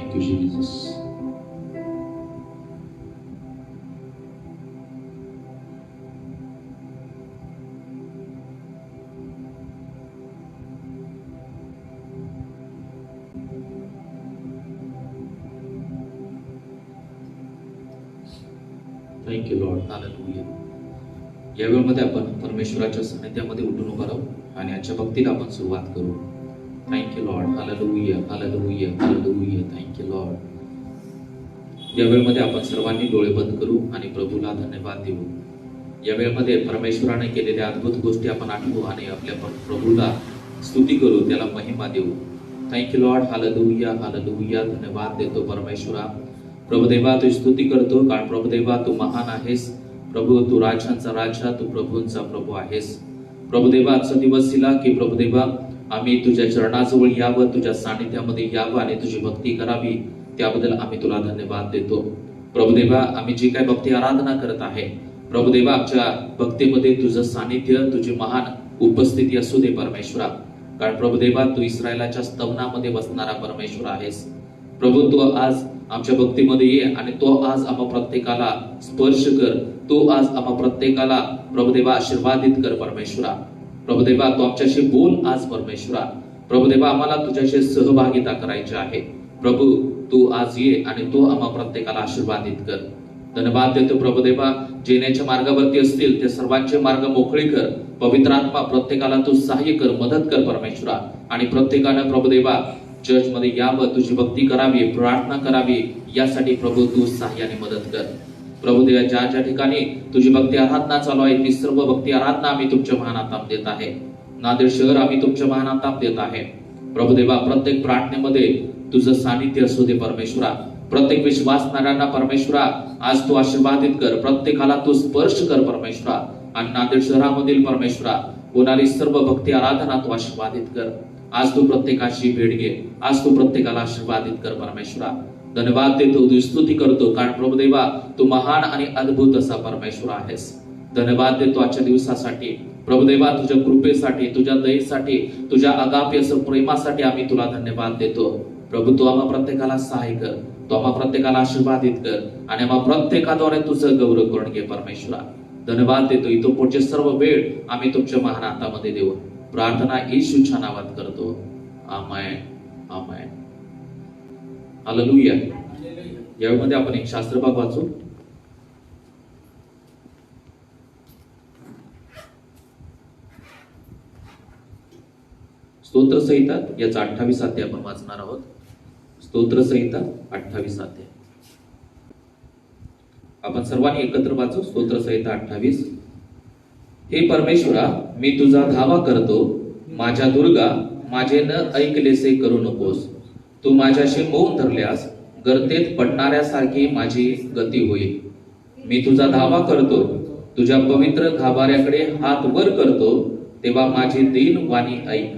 Thank you, Jesus. Thank you, Lord. Hallelujah. या वेळेमध्ये आपण परमेश्वराच्या सानिध्यामध्ये उठून उभा राहू आणि आजच्या भक्तीला आपण सुरुवात करू. Thank you Lord. Hallelujah, hallelujah, hallelujah. Thank you Lord. या वेळेमध्ये आपण सर्वांनी डोळे बंद करू आणि प्रभूला धन्यवाद देऊ. या वेळेमध्ये परमेश्वराने केलेल्या अद्भुत गोष्टी आपण आठवू आणि आपल्या प्रभूला स्तुती करू, त्याला महिमा देऊ. Thank you Lord. Hallelujah, hallelujah. धन्यवाद देतो परमेश्वरा. प्रभुदेवा तुझी स्तुती करतो, कारण प्रभुदेवा तू महान आहेस. प्रभू तू राजांचा राजा, तू प्रभूंचा प्रभू आहेस. प्रभुदेवा आजचा दिवस दिला की प्रभुदेवा आम्ही तुझ्या चरणाजवळ यावं, तुझ्या सानिध्यामध्ये यावं आणि तुझी भक्ती करावी. त्याबद्दल आम्ही तुला धन्यवाद देतो. प्रभुदेवा आम्ही जी काय भक्ती आराधना करत आहे प्रभुदेवा, आमच्या भक्तीमध्ये तुझं सानिध्य, तुझी महान उपस्थिती असू दे परमेश्वरा. कारण प्रभुदेवा तू इस्रायलाच्या स्तवनामध्ये बसणारा परमेश्वर आहेस. प्रभू तू आज आमच्या भक्तीमध्ये ये आणि तो आज आम्हा प्रत्येकाला स्पर्श कर. तू आज आम्हा प्रत्येकाला प्रभुदेवा आशीर्वादित कर परमेश्वरा. प्रभुदेवा तू आमच्याशी बोल आज परमेश्वरा. प्रभुदेवा आम्हाला तुझ्याशी सहभागिता करायची आहे. प्रभू तू आज ये आणि तू आम्हा प्रत्येकाला आशीर्वादित कर. धन्यवाद देतो प्रभुदेवा. जे येण्याच्या मार्गावरती असतील ते सर्वांचे मार्ग मोकळे कर. पवित्र आत्मा प्रत्येकाला तू सहाय्य कर, मदत कर परमेश्वरा. आणि प्रत्येकानं प्रभुदेवा चर्च मध्ये यावं, तुझी भक्ती करावी, प्रार्थना करावी, यासाठी प्रभू तू सहाय्याने मदत कर. प्रभुदेवा ज्या ज्या ठिकाणी तुझी भक्ती आराधना चालू आहे ती सर्व भक्ती आराधना आम्ही तुमच्या महानाताप देत आहे. नांदेड शहर आम्ही तुमच्या महानाताप देत आहे. प्रभुदेवा प्रत्येक प्रार्थनेमध्ये तुझं सानिध्य असू दे परमेश्वरा. प्रत्येक विश्वासणाऱ्यांना परमेश्वरा आज तू आशीर्वादित कर. प्रत्येकाला तू स्पर्श कर परमेश्वरा. आणि नांदेड शहरामधील परमेश्वरा होणारी सर्व भक्ती आराधना तू आशीर्वादित कर. आज तू प्रत्येकाची भेट घे. आज तू प्रत्येकाला आशीर्वादित कर परमेश्वरा. धन्यवाद देतो, तुझी स्तुती करतो, कारण प्रभुदेवा तू महान आणि अद्भुत असा परमेश्वर आहेस. धन्यवाद देतो आजच्या दिवसासाठी प्रभुदेवा, तुझ्या कृपेसाठी, तुझ्या दयेसाठी, तुझ्या अगापी असं प्रेमासाठी आम्ही तुला धन्यवाद देतो. प्रभू तू आम्हा प्रत्येकाला सहाय्य कर, तू आम्हा प्रत्येकाला आशीर्वादित कर आणि आम्हा प्रत्येकाद्वारे तुझं गौरव करून घे परमेश्वरा. धन्यवाद देतो. इथं पुढचे सर्व वेळ आम्ही तुमच्या महान हातामध्ये देऊ. प्रार्थना येशूच्या नावात करतो. आमेन, आमेन. हालेलुया. यामध्ये आपण एक शास्त्रभाग वाचू. स्तोत्र संहिता याचा 28 अध्याय आपण वाचणार आहोत. स्तोत्र संहिता 28 अध्याय आपण सर्वांनी एकत्र वाचू. स्तोत्र संहिता 28. हे परमेश्वरा, मी तुझा धावा करतो. माझ्या दुर्गा, माझे न ऐकलेसे करू नकोस. तू माझ्याशी मौन धरल्यास गर्तेत पडणाऱ्यासारखी माझी गती होईल. मी तुझा धावा करतो. तुझ्या पवित्र गाभाऱ्याकडे हात वर करतो, तेव्हा माझी दीन वाणी ऐक.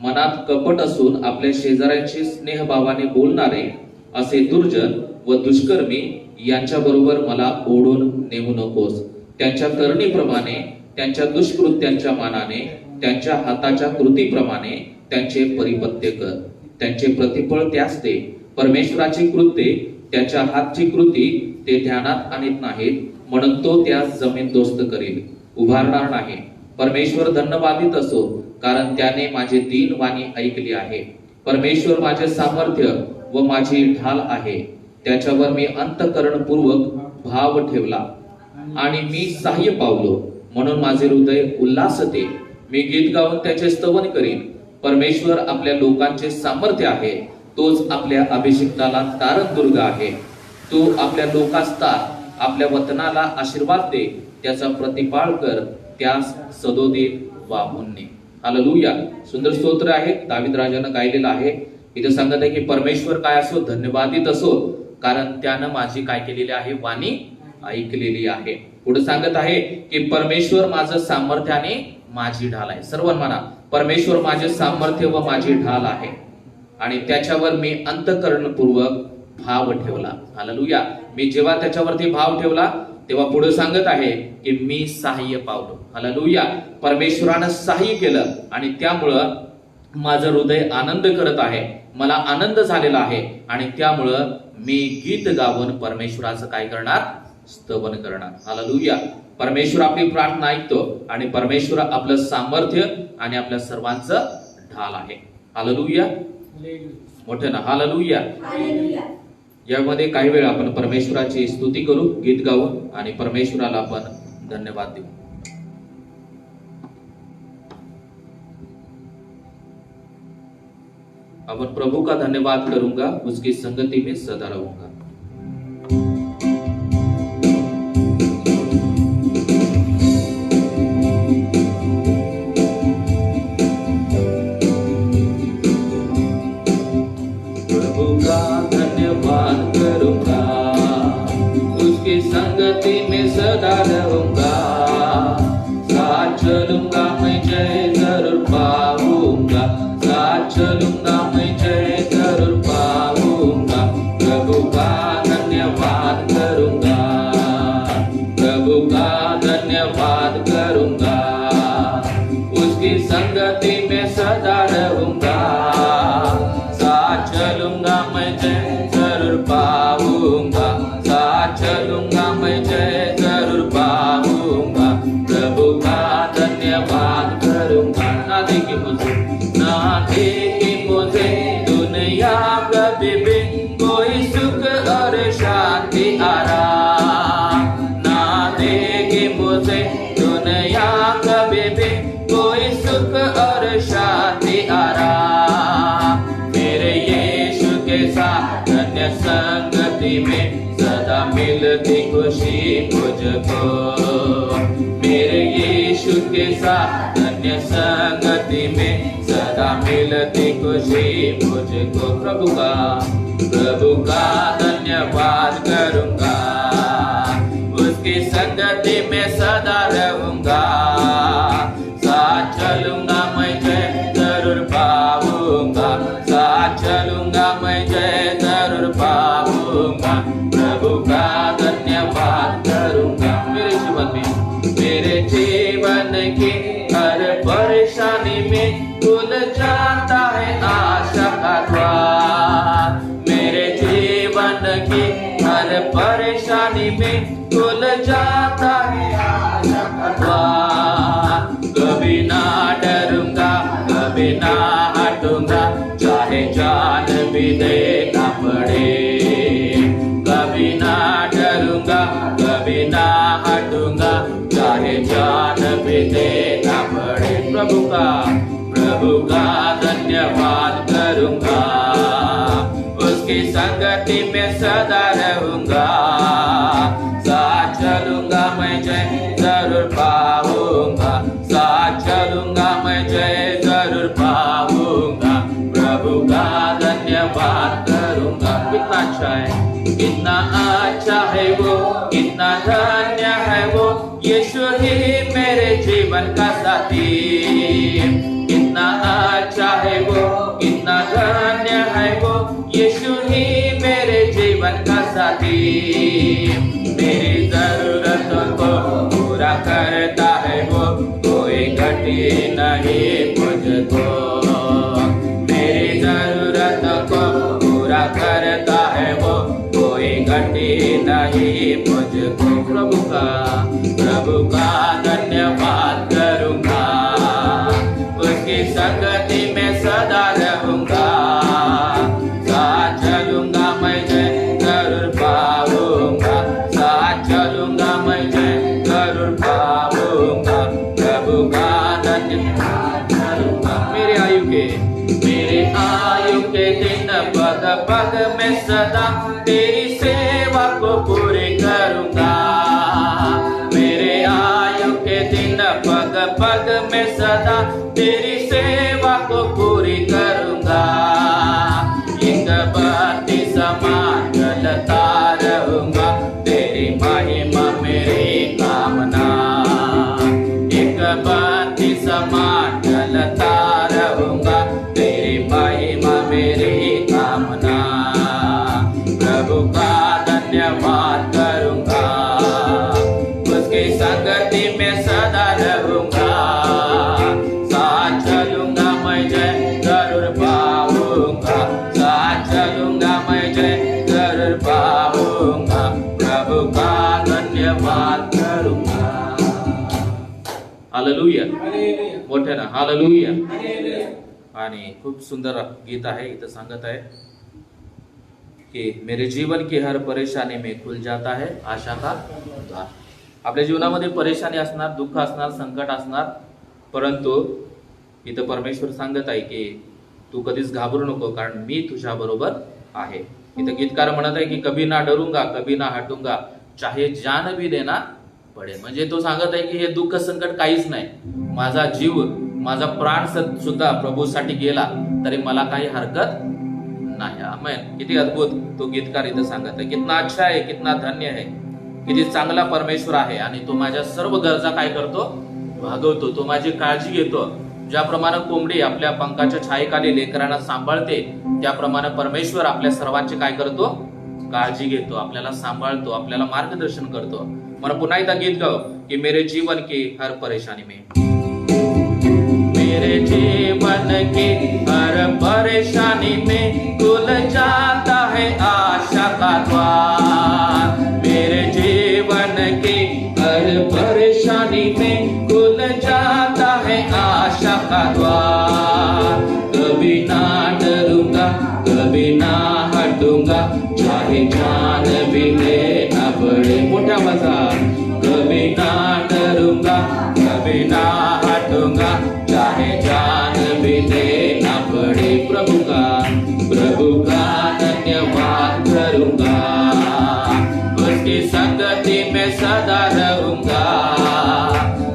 मनात कपट असून आपल्या शेजाऱ्यांशी स्नेहभावाने बोलणारे असे दुर्जन व दुष्कर्मी यांच्या बरोबर मला ओढून नेऊ नकोस. त्यांच्या करणीप्रमाणे, त्यांच्या दुष्कृत्यांच्या मानाने, त्यांच्या हाताच्या कृतीप्रमाणे त्यांचे परिपत्य कर. त्यांचे प्रतिफळ त्यास दे. परमेश्वराची कृत्ये, त्याच्या हातची कृती ते ध्यानात आणत नाहीत, म्हणून तो त्यास जमीनदोस्त करील, उभारणार नाही. परमेश्वर धन्यवादित असो, कारण त्याने माझी दीन वाणी ऐकली आहे. परमेश्वर माझे सामर्थ्य व माझी ढाल आहे. त्याच्यावर मी अंतःकरणपूर्वक भाव ठेवला आणि मी सहाय्य पावलो, म्हणून माझे हृदय उल्हासते. मी गीत गाऊन त्याचे स्तवन करीन. परमेश्वर आपल्या लोकांचे सामर्थ्य आहे. तोच आपल्या अभिषिक्ताला तारण दुर्ग आहे. तो आपल्या लोकास तार, आपल्या वतनाला आशीर्वाद दे. त्याचा प्रतिपाळ कर, त्यास सदोदित वाहून ने. हालेलुया. सुंदर स्तोत्र आहे, दावीद राजानं गायलेलं आहे. इथे सांगत आहे की परमेश्वर काय असो, धन्यवादित असो, कारण त्यानं माझी काय केलेली आहे, वाणी ऐकलेली आहे. पुढे सांगत आहे की परमेश्वर माझं सामर्थ्य आणि माझी ढाल आहे. सर्वांना म्हणा, परमेश्वर माझे सामर्थ्य व माझी ढाल आहे आणि त्याच्यावर मी अंतःकरणपूर्वक भाव ठेवला. हालेलुया. मी जेव्हा त्याच्यावरती भाव ठेवला तेव्हा पुढे सांगत आहे की मी सहाय्य पावलो. हालेलुया. परमेश्वरानं सहाय्य केलं आणि त्यामुळं माझं हृदय आनंद करत आहे, मला आनंद झालेला आहे आणि त्यामुळं मी गीत गावून परमेश्वराचं काय करणार? स्तवन करणार. हालेलुया. परमेश्वर आपली प्रार्थना ऐकतो आणि परमेश्वर आपलं सामर्थ्य आणि आपल्या सर्वांचं ढाल आहे. हालेलुया. मोठे ना हालेलुया. यामध्ये काही वेळ आपण परमेश्वराची स्तुती करू गीत गाऊन आणि परमेश्वराला आपण धन्यवाद देऊ. अपन प्रभु का धन्यवाद करूंगा, उसकी संगति में सदा रहूंगा. प्रभु का धन्यवाद करूंगा, उसकी संगति में सदा रहूंगा. साथ चलूंगा मैं जय जरूर पाऊंगा, साथ चलूंगा मैं जय जरूर पाऊंगा. प्रभु का धन्यवाद करूंगा, प्रभु का धन्यवाद करूंगा, उसकी संगति में सदा रहूंगा. साथ चलूंगा मैं जय जरूर पाऊंगा, साथ चलूंगा मैं जय जरूर पाऊंगा. प्रभु का धन्यवाद करूंगा. ना देखी मुझे, ना देखी मुझे दुनिया कभी भी कोई सुख और शांति आराम. ना देखी मुझे दुनिया कभी भी कोई सुख और शांति आराम. मेरे यीशु के साथ धन्य संगति में सदा मिलती खुशी मुझको. मेरे यीशु के साथ धन्य संगति में सदा मिलती खुशी मुझको. प्रभु का धन्यवाद करूंगा, उसकी संगति में सदा रहूंगा. साथ चलूंगा मैं जय जरूर पाऊंगा, साथ चलूंगा मैं जय जरूर पाऊंगा. प्रभु का धन्यवाद करूंगा. मेरे जीवन की हर परेशानी में खुल जाता है आशा का द्वार. मेरे जीवन की हर परेशानी में खुल जाता है आशा का द्वार. कभी ना डरूंगा, कभी ना हटूंगा, चाहे जान भी देना पड़े. कभी ना डरूंगा, कभी ना हटूंगा, चाहे जान भी देना पड़े. प्रभु का धन्यवाद करूंगा, उसकी संगति में सदा रहूंगा. साथ चलूंगा मैं जय जरूर पाऊंगा, साथ चलूंगा मैं जय जरूर पाऊंगा. प्रभु का धन्यवाद करूंगा. कितना अच्छा है, कितना अच्छा है वो, कितना धन्य है वो, यीशु ही मेरे जीवन का साथी. कितना अच्छा है वो, कितना धन्य है वो, यीशु ही मेरे जीवन का साथी. मेरी जरूरतों को पूरा करता है वो, कोई घटी नहीं मुझको. मेरी जरूरतों को पूरा करता है वो, कोई घटी नहीं मुझको. प्रभु का धन्यवाद करूंगा, उसकी संगति में सदा रहूंगा. साथ चलूंगा मैं जय जरूर पाऊंगा, साथ चलूंगा मैं जय जरूर पाऊंगा. प्रभु का धन्यवाद करूंगा. मेरे आयु के दिन पग पग में सदा तेरी सेवा को पूरी करूंगा. मेरे आयु के दिन पग पग में सदा तेरी सेवा को पूरी करूंगा. एक बत्ती समान जलता रहूंगा, तेरी महिमा मेरी कामना. एक बत्ती समान जलता रहूंगा, तेरी महिमा मेरी कामना. प्रभु का धन्यवाद करूंगा, उसकी संगति में सदा रहूंगा. साथ पाऊंगा, साथ चलूंगा मैं जय जरूर पाऊंगा, प्रभु का धन्यवाद करूंगा। हालेलुया, मोठे ना हालेलुया। आणि खूप सुंदर गीत आहे, इथं सांगत आहे की मेरे जीवन की हर परेशानी में खुल जाता है आशा का द्वार। आपल्या जीवनामध्ये परेशानी असणार, दुःख असणार, संकट असणार, परंतु इथं परमेश्वर सांगत आहे की तू कधीच घाबरू नको, कारण मी तुझ्या बरोबर आहे। इथं गीतकार म्हणत आहे की कभी ना डरूंगा, कभी ना हटूंगा, चाहे जान भी देना पडे। म्हणजे तो सांगत आहे की हे दुःख संकट काहीच नाही, माझा जीव, माझा प्राण सुद्धा प्रभूसाठी गेला तरी मला काही हरकत नाही। आमेन। किती अद्भुत तो गीतकार इथं सांगत आहे, कितना अच्छा है, कितना धन्य है, किती चांगला परमेश्वर आहे आणि तो माझ्या सर्व गरजा काय करतो, भागवतो, तो माझी काळजी घेतो। ज्याप्रमाणे कोंबडी आपल्या पंखाच्या छायेखाली लेकरांना सांभाळते, त्याप्रमाणे परमेश्वर आपल्या सर्वांची काय करतो, काळजी घेतो, आपल्याला सांभाळतो, आपल्याला मार्गदर्शन करतो। मला पुन्हा एकदा गीत गाव की मेरे जीवन की हर परेशानी में, मेरे जीवन की हर परेशानी में खुल जाता है आशा का द्वार। मेरे जीवन की हर परेशानी में खुल जाता है आशा का द्वार। कभी ना डरूंगा, कभी ना हटूंगा, चाहे जान भी लेना पड़े। मोठा मजा, कभी ना डरूंगा, कभी ना हटूंगा, चाहे जान भी देना पड़े। प्रभु का धन्यवाद करूंगा, उसकी संगति में सदा रहूंगा,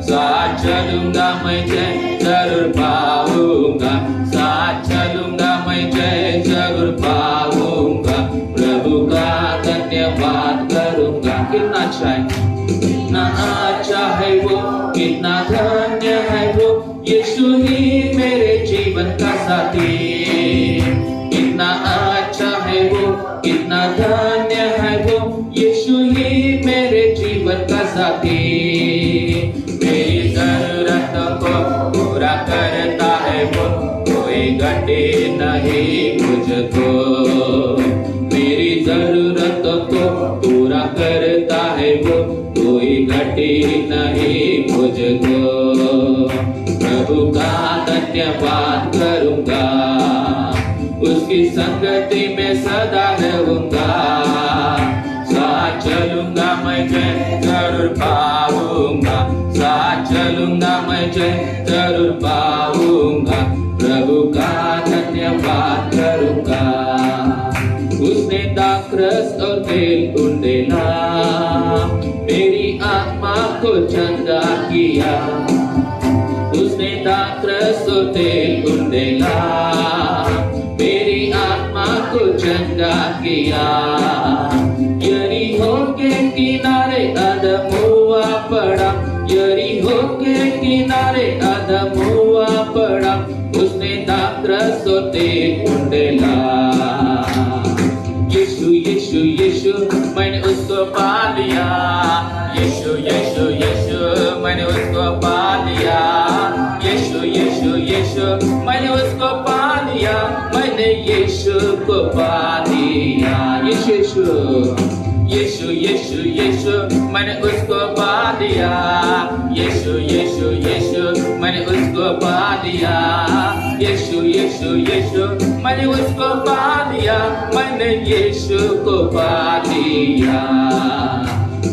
साथ चलूंगा मैं जय जरूर पाऊंगा, साथ चलूंगा मैं जय जरूर पाऊंगा, प्रभु का धन्यवाद करूंगा। कितना अच्छा है, कितना अच्छा है वो, कितना धन्य है वो, यीशु ही मेरे जीवन का साथी। कितना अच्छा है वो, कितना धन्य है वो, यीशु ही मेरे जीवन का साथी। मेरी जरूरत को पूरा करता है वो, कोई घटे नहीं मुझको। मेरी जरूरत को पूरा करता है वो, कोई घटे नहीं मुझको। प्रभु का धन्यवाद करूंगा, उसकी संगति में सदा रहूंगा, साथ चलूंगा मैं जय जरूर पाऊंगा, साथ चलूंगा मैं जय जरूर पाऊंगा, प्रभु का धन्यवाद करूंगा। उसने दाखरस और तेल उंडेला, मेरी आत्मा को चंगा किया। उसने दाखरस और तेल उंडेला, मेरी आत्मा को चंगा किया। यरीहो के किनारे अदम हुआ पड़ा, यरीहो के किनारे अदम हुआ पड़ा, उसने दाखरस और तेल उंडेला। यीशु यीशु यीशु मैंने उसको पा लिया, यीशु यीशु यीशु मैंने उसको पा लिया, यीशु यीशु यीशु मैंने उसको पा लिया, मैंने यीशु को पा लिया। यीशु यीशु यीशु यीशु मैंने उसको पा लिया, यीशु यीशु यीशु मैंने उसको पा लिया, यीशु यीशु यीशु मैंने उसको पा लिया, मैंने यीशु को पा लिया।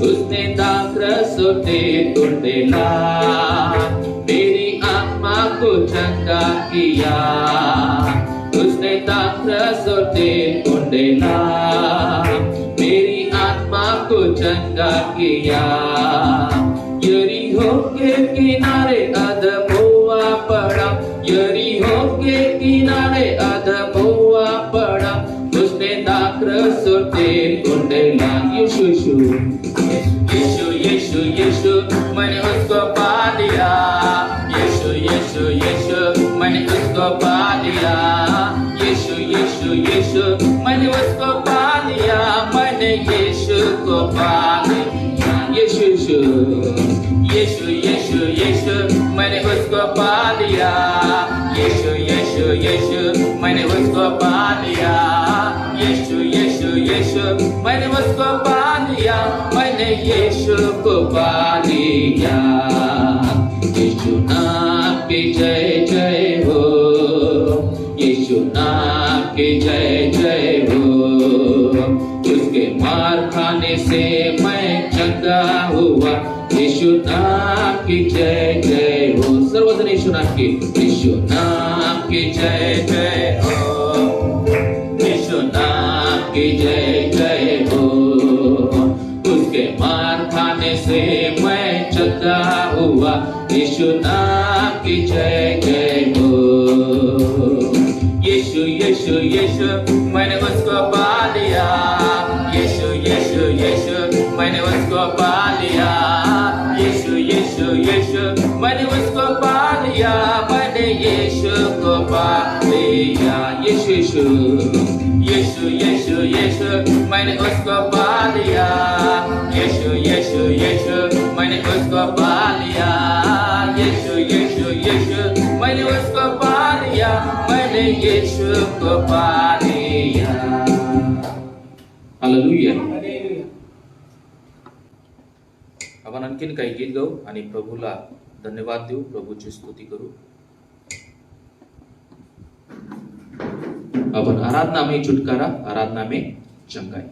उसने दाखरस और तेल उंडेला, मेरी आत्मा को चंगा किया। उसने दाखरस और तेल उंडेला, मेरी आत्मा को चंगा किया। यरीहो के किनारे अदम हुआ पड़ा, यरीहो के किनारे अदम हुआ पड़ा, उसने दाखरस और तेल उंडेला। यीशु यीशु यीशु यीशु मैंने उसको पा लिया, यीशु यीशु यीशु मैंने उसको पा लिया, यीशु यीशु यीशु मैंने उसको पा लिया, मैंने यीशु को पा लिया। यीशु यीशु यीशु यीशु मैंने उसको पा लिया, यीशु यीशु यीशु मैंने उसको पा लिया। यीशु यीशु यीशु मैंने उसको पा लिया, मैंने यीशु को पा लिया। यीशु नाम की जय जय हो, यीशु नाम की जय जय हो। उसके मार खाने से मैं चंगा हुआ, यीशु नाम की जय जय हो। सर्वजन यीशु नाम की, यीशु नाम की जय जय हो, यीशु नाम की जय जय हो। उसके मार खाने से मैं चंगा हुआ, यीशु नाम की जय जय हो। यीशु यीशु यीशु मैंने उसको पा लिया। यीशु यीशु यीशु मैंने उसको पा लिया। यीशु यीशु यीशु मैंने उसको पा लिया, मैंने यीशु को पा लिया। यीशु यीशु यीशु यीशु यीशु मैंने उसको पा लिया। यीशु यीशु यीशु मैंने उसको पा लिया। यीशु यीशु यीशु मैंने उसको पा लिया, मैंने यीशु को पा लिया। हालेलुया। आपण आणखीन काही गीत गाऊ आणि प्रभूला धन्यवाद देऊ, प्रभूची स्तुती करू। आपण आराधना में छुटकारा, आराधना में चंगाई।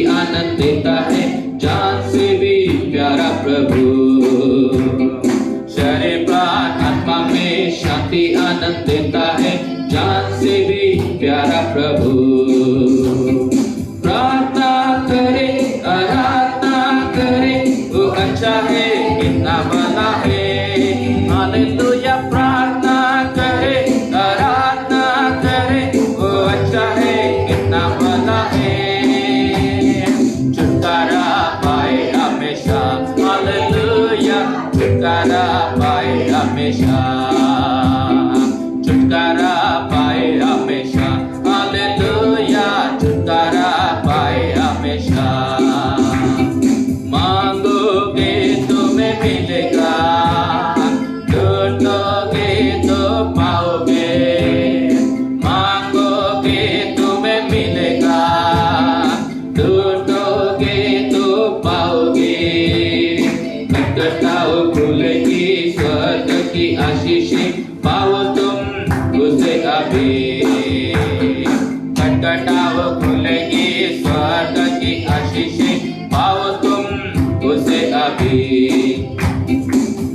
आनंद देता है जान से भी प्यारा प्रभु। शरीर प्राण आत्मा में शांति आनंद देता है जान से भी प्यारा प्रभु। प्रार्थना करे आराधना करे, वो अच्छा है कितना भला है। हालेलुया। प्रार्थना करे आराधना करे, वो अच्छा है कितना भला है। छुटकारा पाए हमेशा, छुटकारा पाए हमेशा। हालेलुया। छुटकारा पाए हमेशा। मांगोगे तुम्हें मिलेगा, ढूंढोगे तो पाओगे। मांगोगे तुम्हें मिलेगा, ढूंढोगे तो पाओगे। खटखटाओ खुलेगी स्वर्ग की आशीषें, पाओ तुम उसे अभी। खटखटाओ खुलेगी स्वर्ग की आशीषें, पाओ तुम उसे अभी।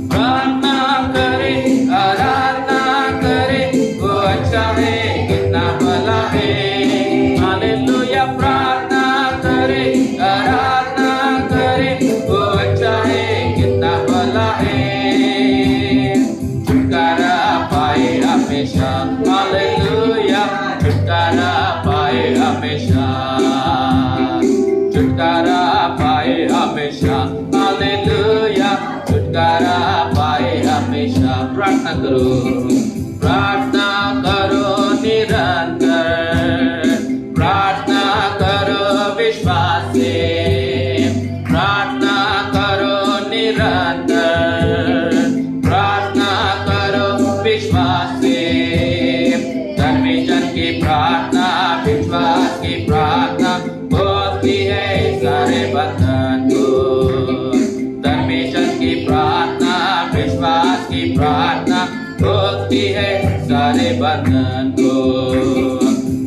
प्रार्थना करे आराधना करे, वो अच्छा है कितना भला है। हालेलुया। प्रार्थना करे आराधना करे, वो अच्छा है कितना भला है। छुटकारा पाए हमेशा। हालेलुया। छुटकारा पाए हमेशा, छुटकारा पाए हमेशा। हालेलुया। छुटकारा पाए हमेशा। प्रार्थना करो, प्रार्थना करो निरंतर, प्रार्थना करो विश्वास से। प्रार्थना करो निरंतर, प्रार्थना करो विश्वास से। धर्मी जन की प्रार्थना विश्वास की प्रार्थना होती है सारे बंधन को। धर्मी जन की प्रार्थना विश्वास की प्रार्थना होती है सारे बंधन को।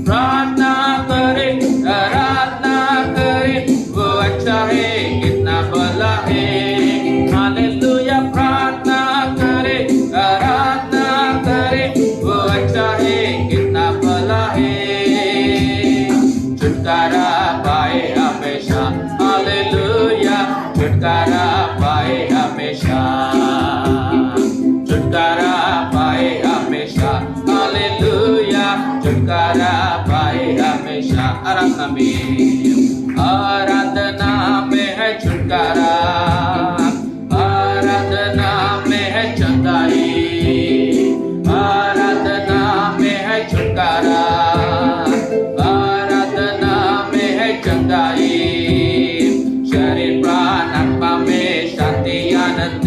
प्रार्थना करे आराधना करे, वो अच्छा है कितना भला है। हालेलुया। प्रार्थना करे आराधना करे, वो अच्छा है कितना भला है। छुटकारा पाए हमेशा। हालेलुया। छुटकारा छुटकारा पाए हमेशा। आराधना में है छुटकारा, आराधना में है चंगाई, आराधना में है छुटकारा, आराधना में है चंगाई। शरीर प्राण आत्मा में शांति आनंद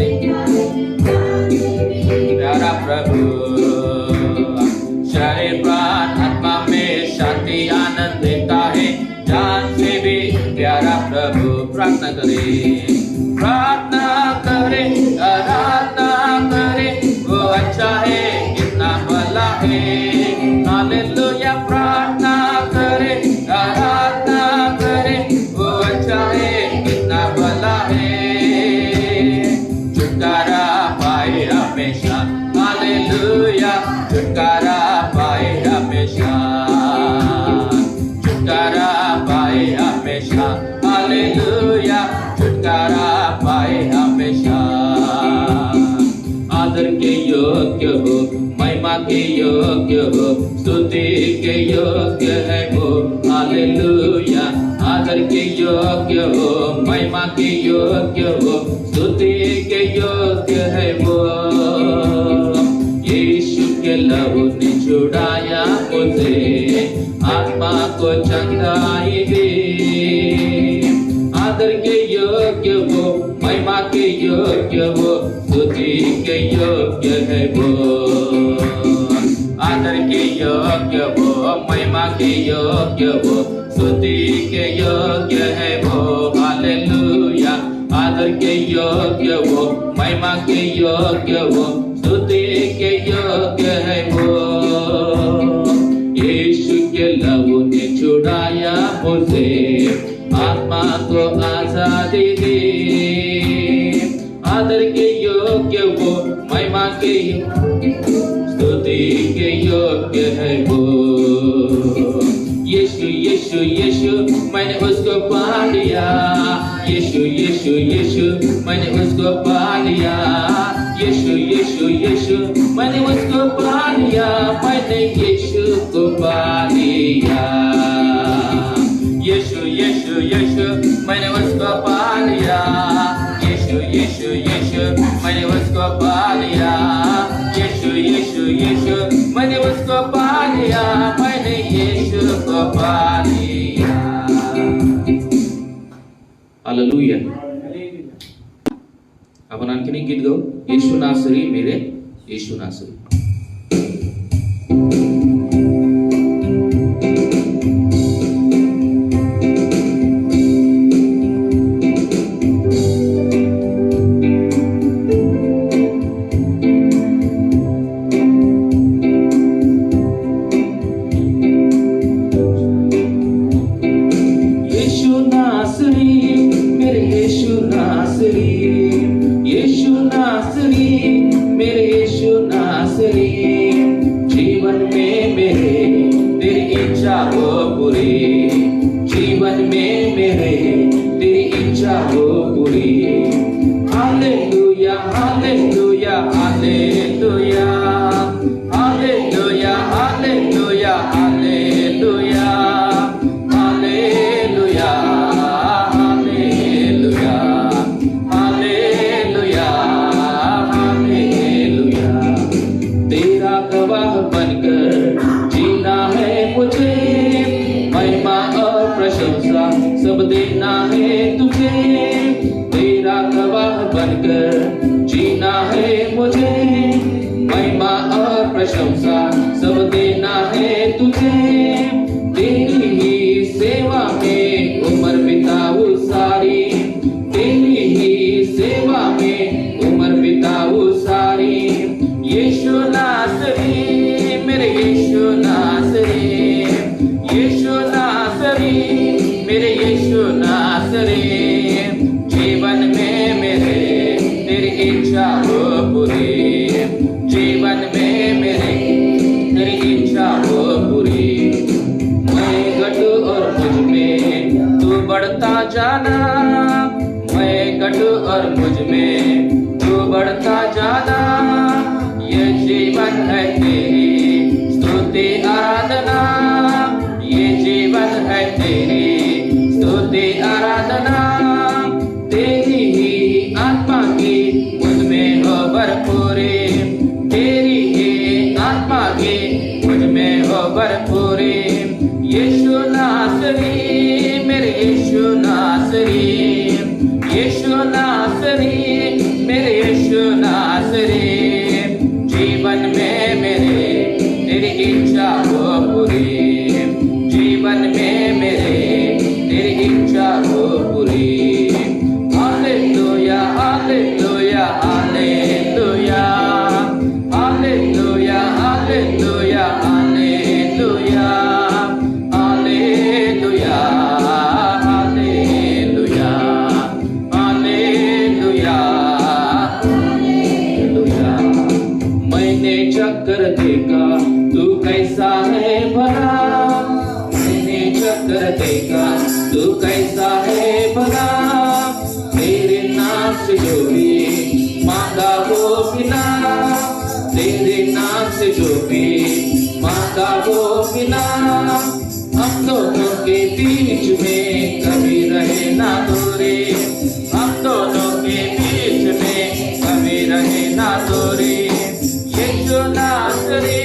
प्यारा प्रभु, शरीर प्राण आत्मा में शांति आनंद देता है, जान से भी प्यारा प्रभु। प्रार्थना करे, आराधना करे, वो अच्छा है, कितना भला है। हालेलुया। प्रार्थना करे, आराधना करे, वो अच्छा है, कितना भला है। छुटकारा पाए हमेशा। हालेलुया। छुटकारा पाए हमेशा, छुटकारा पाए हमेशा। हालेलुया। छुटकारा पाए हमेशा। आदर के योग्य हो, महिमा के योग्य हो, स्तुति के योग्य है वो। हालेलुया। आदर के योग्य हो, महिमा के योग्य हो, स्तुति के योग्य है वो। यीशु के लहू ने छुड़ाया मुझे, आत्मा को चंगाई दी। आदर के योग्य वो, महिमा के योग्य वो, स्तुति के योग्य है वो। आदर के योग्य वो, महिमा के योग्य वो, स्तुति के योग्य है वो। हालेलुया। आदर के योग्य वो, महिमा के योग्य वो, स्तुति के योग्य है वो। यीशु के लहू ने छुड़ाया मुझे, आत्मा को आजादी दी। आदर के योग्य वो, महिमा के स्तुति के योग्य है वो। यीशु यीशु यीशु मैंने उसको पा लिया। यीशु यीशु यीशु मैंने उसको पा लिया। यीशु यीशु यीशु मैंने उसको पा लिया। मैंने यीशु को पा लिया। यीशु यीशु यीशु मैंने उसको पा लिया। यीशु यीशु यीशु मैंने उसको पा लिया। यीशु यीशु यीशु मैंने उसको पा लिया। मैंने यीशु को पा लिया। हालेलुया। आपण आणखीन एक गीत गाऊ, येशू नासरी मेरे येशू नासरी। ये जीवन है तेरी स्तुति आराधना। चक्कर देखा तू कैसा है भला, मैंने चक्कर देखा तू कैसा है भला, तेरे नाम से जो भी मांगा वो मिला, तेरे नाम से जो भी मांगा वो मिला। हम दोनों के बीच में कभी रहे ना दूरी, हम दोनों के बीच में कभी रहे ना दूरी। यीशु नासरी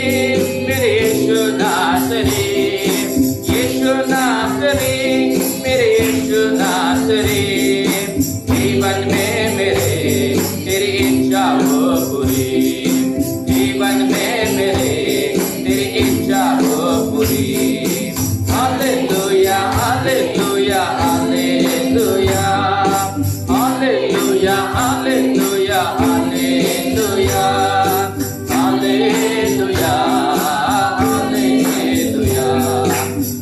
मेरे यीशु नासरी, यीशु नासरी मेरे यीशु नासरी, जीवन में मेरे तेरी इच्छा हो पूरी, जीवन में मेरे तेरी इच्छा हो पूरी। Hallelujah hallelujah hallelujah hallelujah hallelujah hallelujah hallelujah hallelujah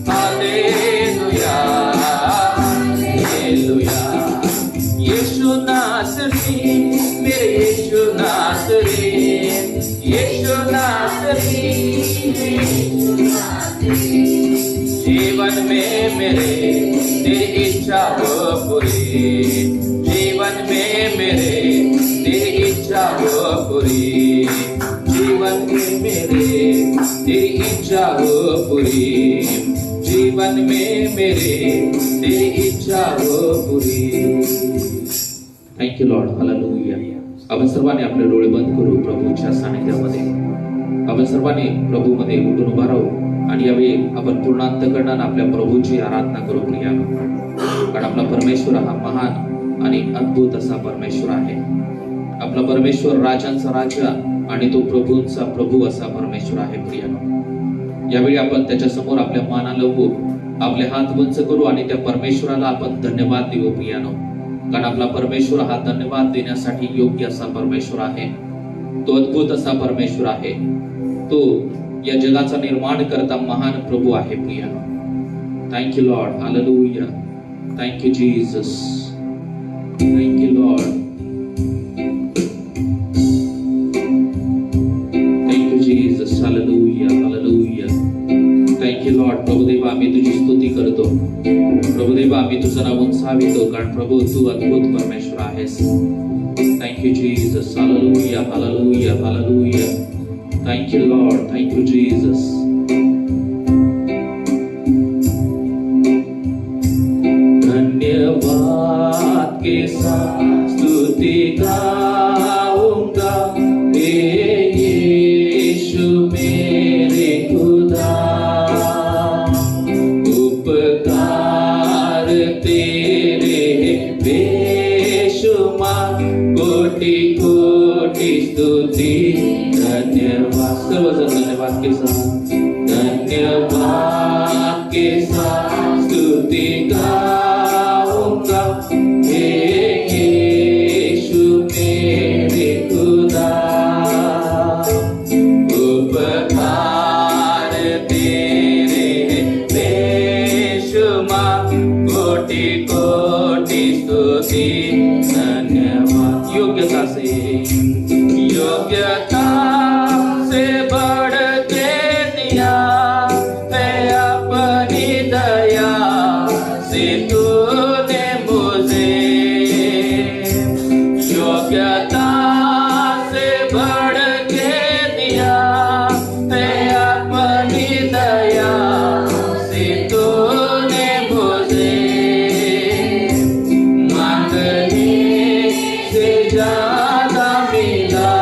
hallelujah hallelujah. यीशु नासरी मेरे यीशु नासरी, यीशु नासरी जीवन में मेरे तेरी इच्छा हो पूरी, जीवन में मेरे तेरी इच्छा हो पूरी, जीवन में मेरे तेरी इच्छा हो पूरी, जीवन में मेरे तेरी इच्छा हो पूरी। Thank you Lord, hallelujah. आपण सर्वांनी आपले डोळे बंद करू प्रभूच्या सानिध्यामध्ये, आपण सर्वांनी प्रभूमध्ये उठून उभा राहू आणि यावेळी आपण पूर्ण अंतःकरणाने आपल्या प्रभूची आराधना करू प्रियानो, कारण आपला परमेश्वर हा महान आणि अद्भुत असा परमेश्वर आहे। आपला परमेश्वर राजांचा राजा आणि तो प्रभूंचा प्रभू असा परमेश्वर आहे प्रियानो। यावेळी आपण त्याच्या समोर आपल्या मानाला उभू, आपले हात उंच करू आणि त्या परमेश्वराला आपण धन्यवाद देऊ प्रियानो, कारण आपला परमेश्वर हा धन्यवाद देण्यासाठी योग्य असा परमेश्वर आहे। तो अद्भुत असा परमेश्वर आहे, तो या जगाचा निर्माण करता महान प्रभू आहे प्रियानो। Thank you Lord, hallelujah. Thank you Jesus, thank you Lord, thank you Jesus, hallelujah hallelujah. Thank you Lord. प्रभुदेवा आम्ही तुझी स्तुती करतो, प्रभुदेवा आम्ही तुझं नाव उंचावितो, कारण प्रभू तू अद्भुत परमेश्वर आहेस। Thank you Jesus, hallelujah hallelujah hallelujah. Thank you Lord, thank you Jesus. धन्यवाद के साथ स्तुति गाऊंगा, हे यीशु मेरे खुदा, उपकार तेरे बेशुमार, कोटि कोटि स्तुति धन्यवाद। सर्वजन धन्यवाद के साथ, धन्यवाद के साथ स्तुति गाऊंगा, हे यीशु मेरे खुदा, उपकार तेरे बेशुमार, कोटि कोटि स्तुति धन्यवाद। योग्यता से, योग्यता से बढ़ के दिया है अपनी दया से तूने मुझे, योग्यता से बढ़ के दिया है अपनी दया से तूने मुझे, मांगने से ज्यादा मिला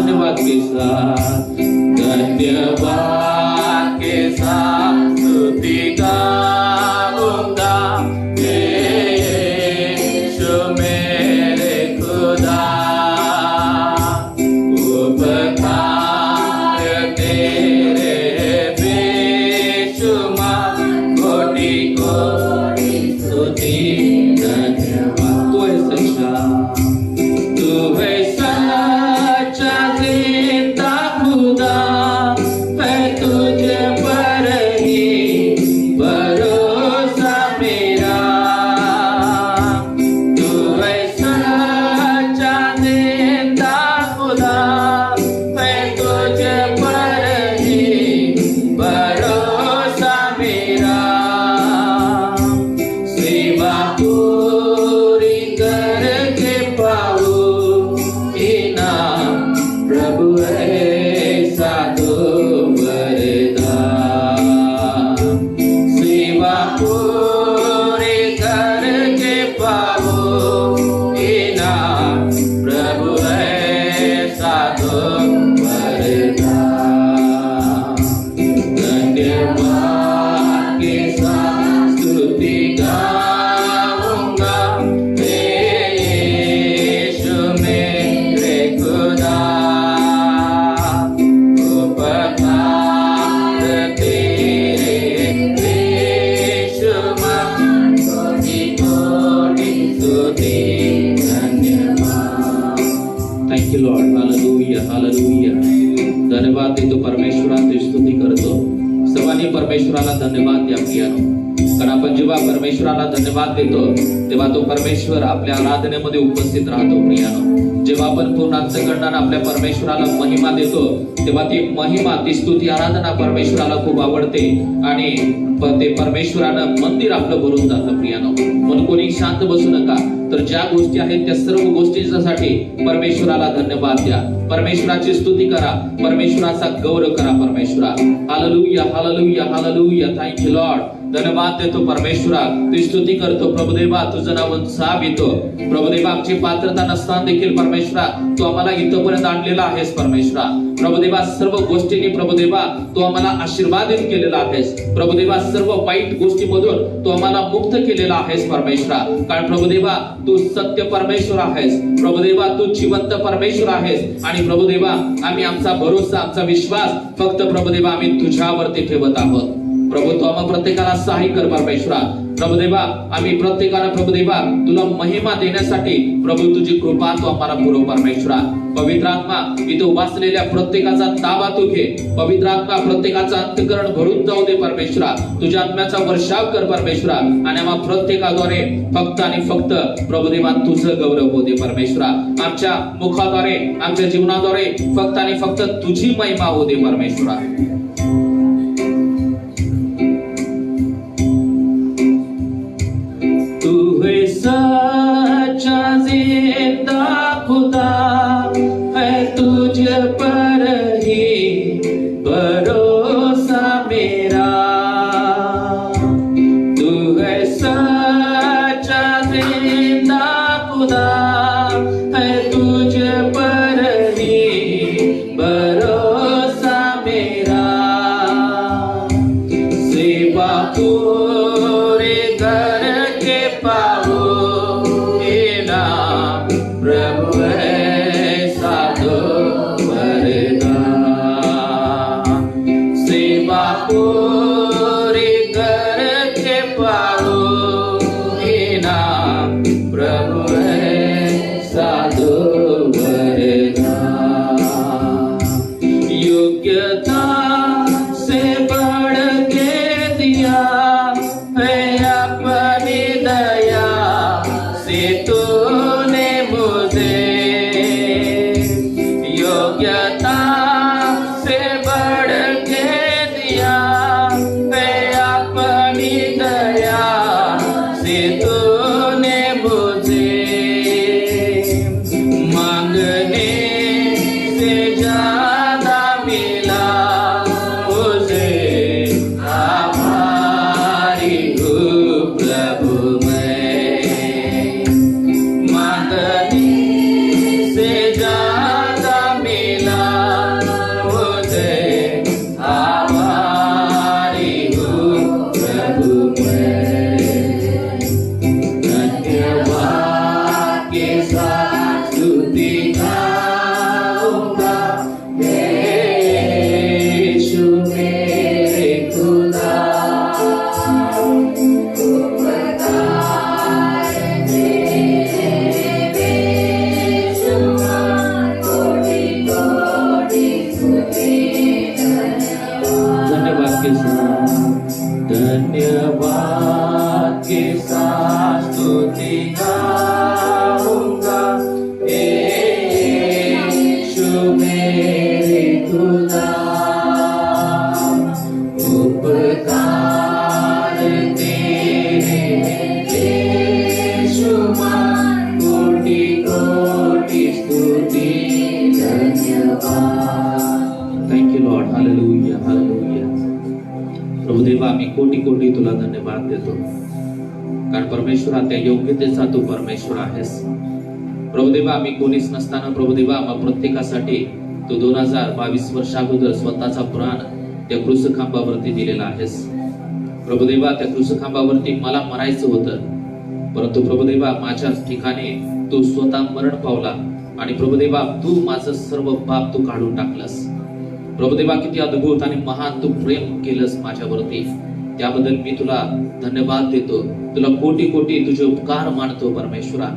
धन्यवाद के साथ, धन्यवाद के साथ स्तुति गाऊंगा यीशु मेरे खुदा, उपकार तेरे बेशुमार, कोटि कोटि स्तुति धन्यवाद। तू है सच्चा, तू है सच्चा जिंदा खुदा, है तुझे पर ही भरोसा मेरा। तू है सच्चा जिंदा खुदा, है तुझे पर ही भरोसा मेरा। सेवा पूरी करके पाऊं इनाम, प्रभु ऐसा दो वरदान। सेवा पूरी करके पाऊं इनाम, प्रभु ऐसा दो वरदान। धन्यवाद के साथ स्तुति गाऊंगा यीशु मेरे खुदा, उपकार तेरे बेशुमार, कोटि कोटि स्तुति धन्यवाद। Thank you Lord, hallelujah hallelujah. धन्यवाद देतो परमेश्वरा, तुझी स्तुती करतो। सर्वांनी परमेश्वराला धन्यवाद द्या प्रियानो, कारण आपण जेव्हा परमेश्वराला धन्यवाद देतो तेव्हा तो परमेश्वर आपल्या आराधनेमध्ये उपस्थित राहतो प्रियानो। जेव्हा आपण पूर्ण अंतःकरणाने आपल्या परमेश्वराला महिमा देतो तेव्हा ती महिमा, ती स्तुती आराधना परमेश्वराला खूप आवडते आणि ते परमेश्वरानं मंदिर आपलं भरून जातं प्रियानो। म्हणून कोणी शांत बसू नका, तर ज्या गोष्टी आहेत त्या सर्व गोष्टींसाठी परमेश्वराला धन्यवाद द्या, परमेश्वराची स्तुती करा, परमेश्वराचा गौरव करा परमेश्वरा। Hallelujah hallelujah hallelujah. Thank you Lord, धन्यवाद देतो परमेश्वरा, तुझी स्तुती करतो प्रभुदेवा, तुझं नाव साफ येतो प्रभुदेवा। आमची पात्रता नसताना देखील परमेश्वरा तू आम्हाला इथपर्यंत आणलेला आहेस परमेश्वरा। प्रभुदेवा सर्व गोष्टींनी प्रभुदेवा तू आम्हाला आशीर्वादित केलेला आहेस प्रभुदेवा, सर्व वाईट गोष्टीमधून तू आम्हाला मुक्त केलेला आहेस परमेश्वरा। कारण प्रभुदेवा तू सत्य परमेश्वर आहेस प्रभुदेवा, तू जिवंत परमेश्वर आहेस आणि प्रभुदेवा आम्ही आमचा भरोसा, आमचा विश्वास फक्त प्रभुदेवा आम्ही तुझ्यावरती ठेवत आहोत। प्रभु तू आम्हा प्रत्येकाला सहाय्य कर परमेश्वरा। प्रभुदेवा आम्ही प्रत्येकाला प्रभुदेवा तुला महिमा देण्यासाठी प्रभू तुझी कृपा तू आम्हाला पुरव परमेश्वरा। पवित्र आत्मा इथे उभासलेल्या प्रत्येकाचा ताबा तू घे, पवित्र आत्मा प्रत्येकाचा अंतःकरण भरून जाऊ दे परमेश्वरा। तुझ्या आत्म्याचा वर्षाव कर परमेश्वरा आणि आम्हा प्रत्येकाद्वारे फक्त आणि फक्त प्रभुदेवा तुझं गौरव होऊ दे परमेश्वरा। आमच्या मुखाद्वारे, आमच्या जीवनाद्वारे फक्त आणि फक्त तुझी महिमा होऊ दे परमेश्वरा। सच्चा जिंदा खुदा, है तुझ पर ही भरोसा मेरा। तू है सच्चा जिंदा खुदा, है तुझ पर ही भरोसा मेरा। सेवा पूरी करके पाऊं प्रभु ऐसा दो वरदान। सेवा पूरी करके पाऊं इनाम, प्रभु ऐसा दो वरदान। योग्यता से बढ़ के दिया है अपनी दया से तूने मुझे, योग्यता से बढ़ के दिया है अपनी दया से तूने मुझे। मांगने से ज्यादा मिला मुझे, आभारी हूँ प्रभु मैं। मांगने से ज्यादा मिला रे तुझा उपकार तेरे बेशुमार कोटि कोटि स्तुति धन्यवाद. Thank you Lord. Hallelujah hallelujah. Prabhudeva आम्ही कोटी कोटी तुला धन्यवाद देतो, कारण परमेश्वरा त्या योग्यतेचा तू परमेश्वर आहेस. प्रभुदेवा आम्ही कोणीच नसताना प्रभुदेवा आम्हा प्रत्येकासाठी तू 2022 वर्ष अगोदर स्वतःचा प्राण त्या क्रूसखांबावरती दिलेला आहेस. प्रभुदेवा त्या क्रूसखांबावरती मला मरायचं होतं, परंतु प्रभुदेवा माझ्या ठिकाणी तू स्वतः मरण पावला आणि प्रभुदेवा तू माझं सर्व पाप तू काढून टाकलंस. प्रभुदेवा किती अद्भुत आणि महान तू प्रेम केलंस माझ्यावरती, त्याबद्दल मी तुला धन्यवाद देतो. तुला कोटी कोटी तुझे उपकार मानतो परमेश्वरा.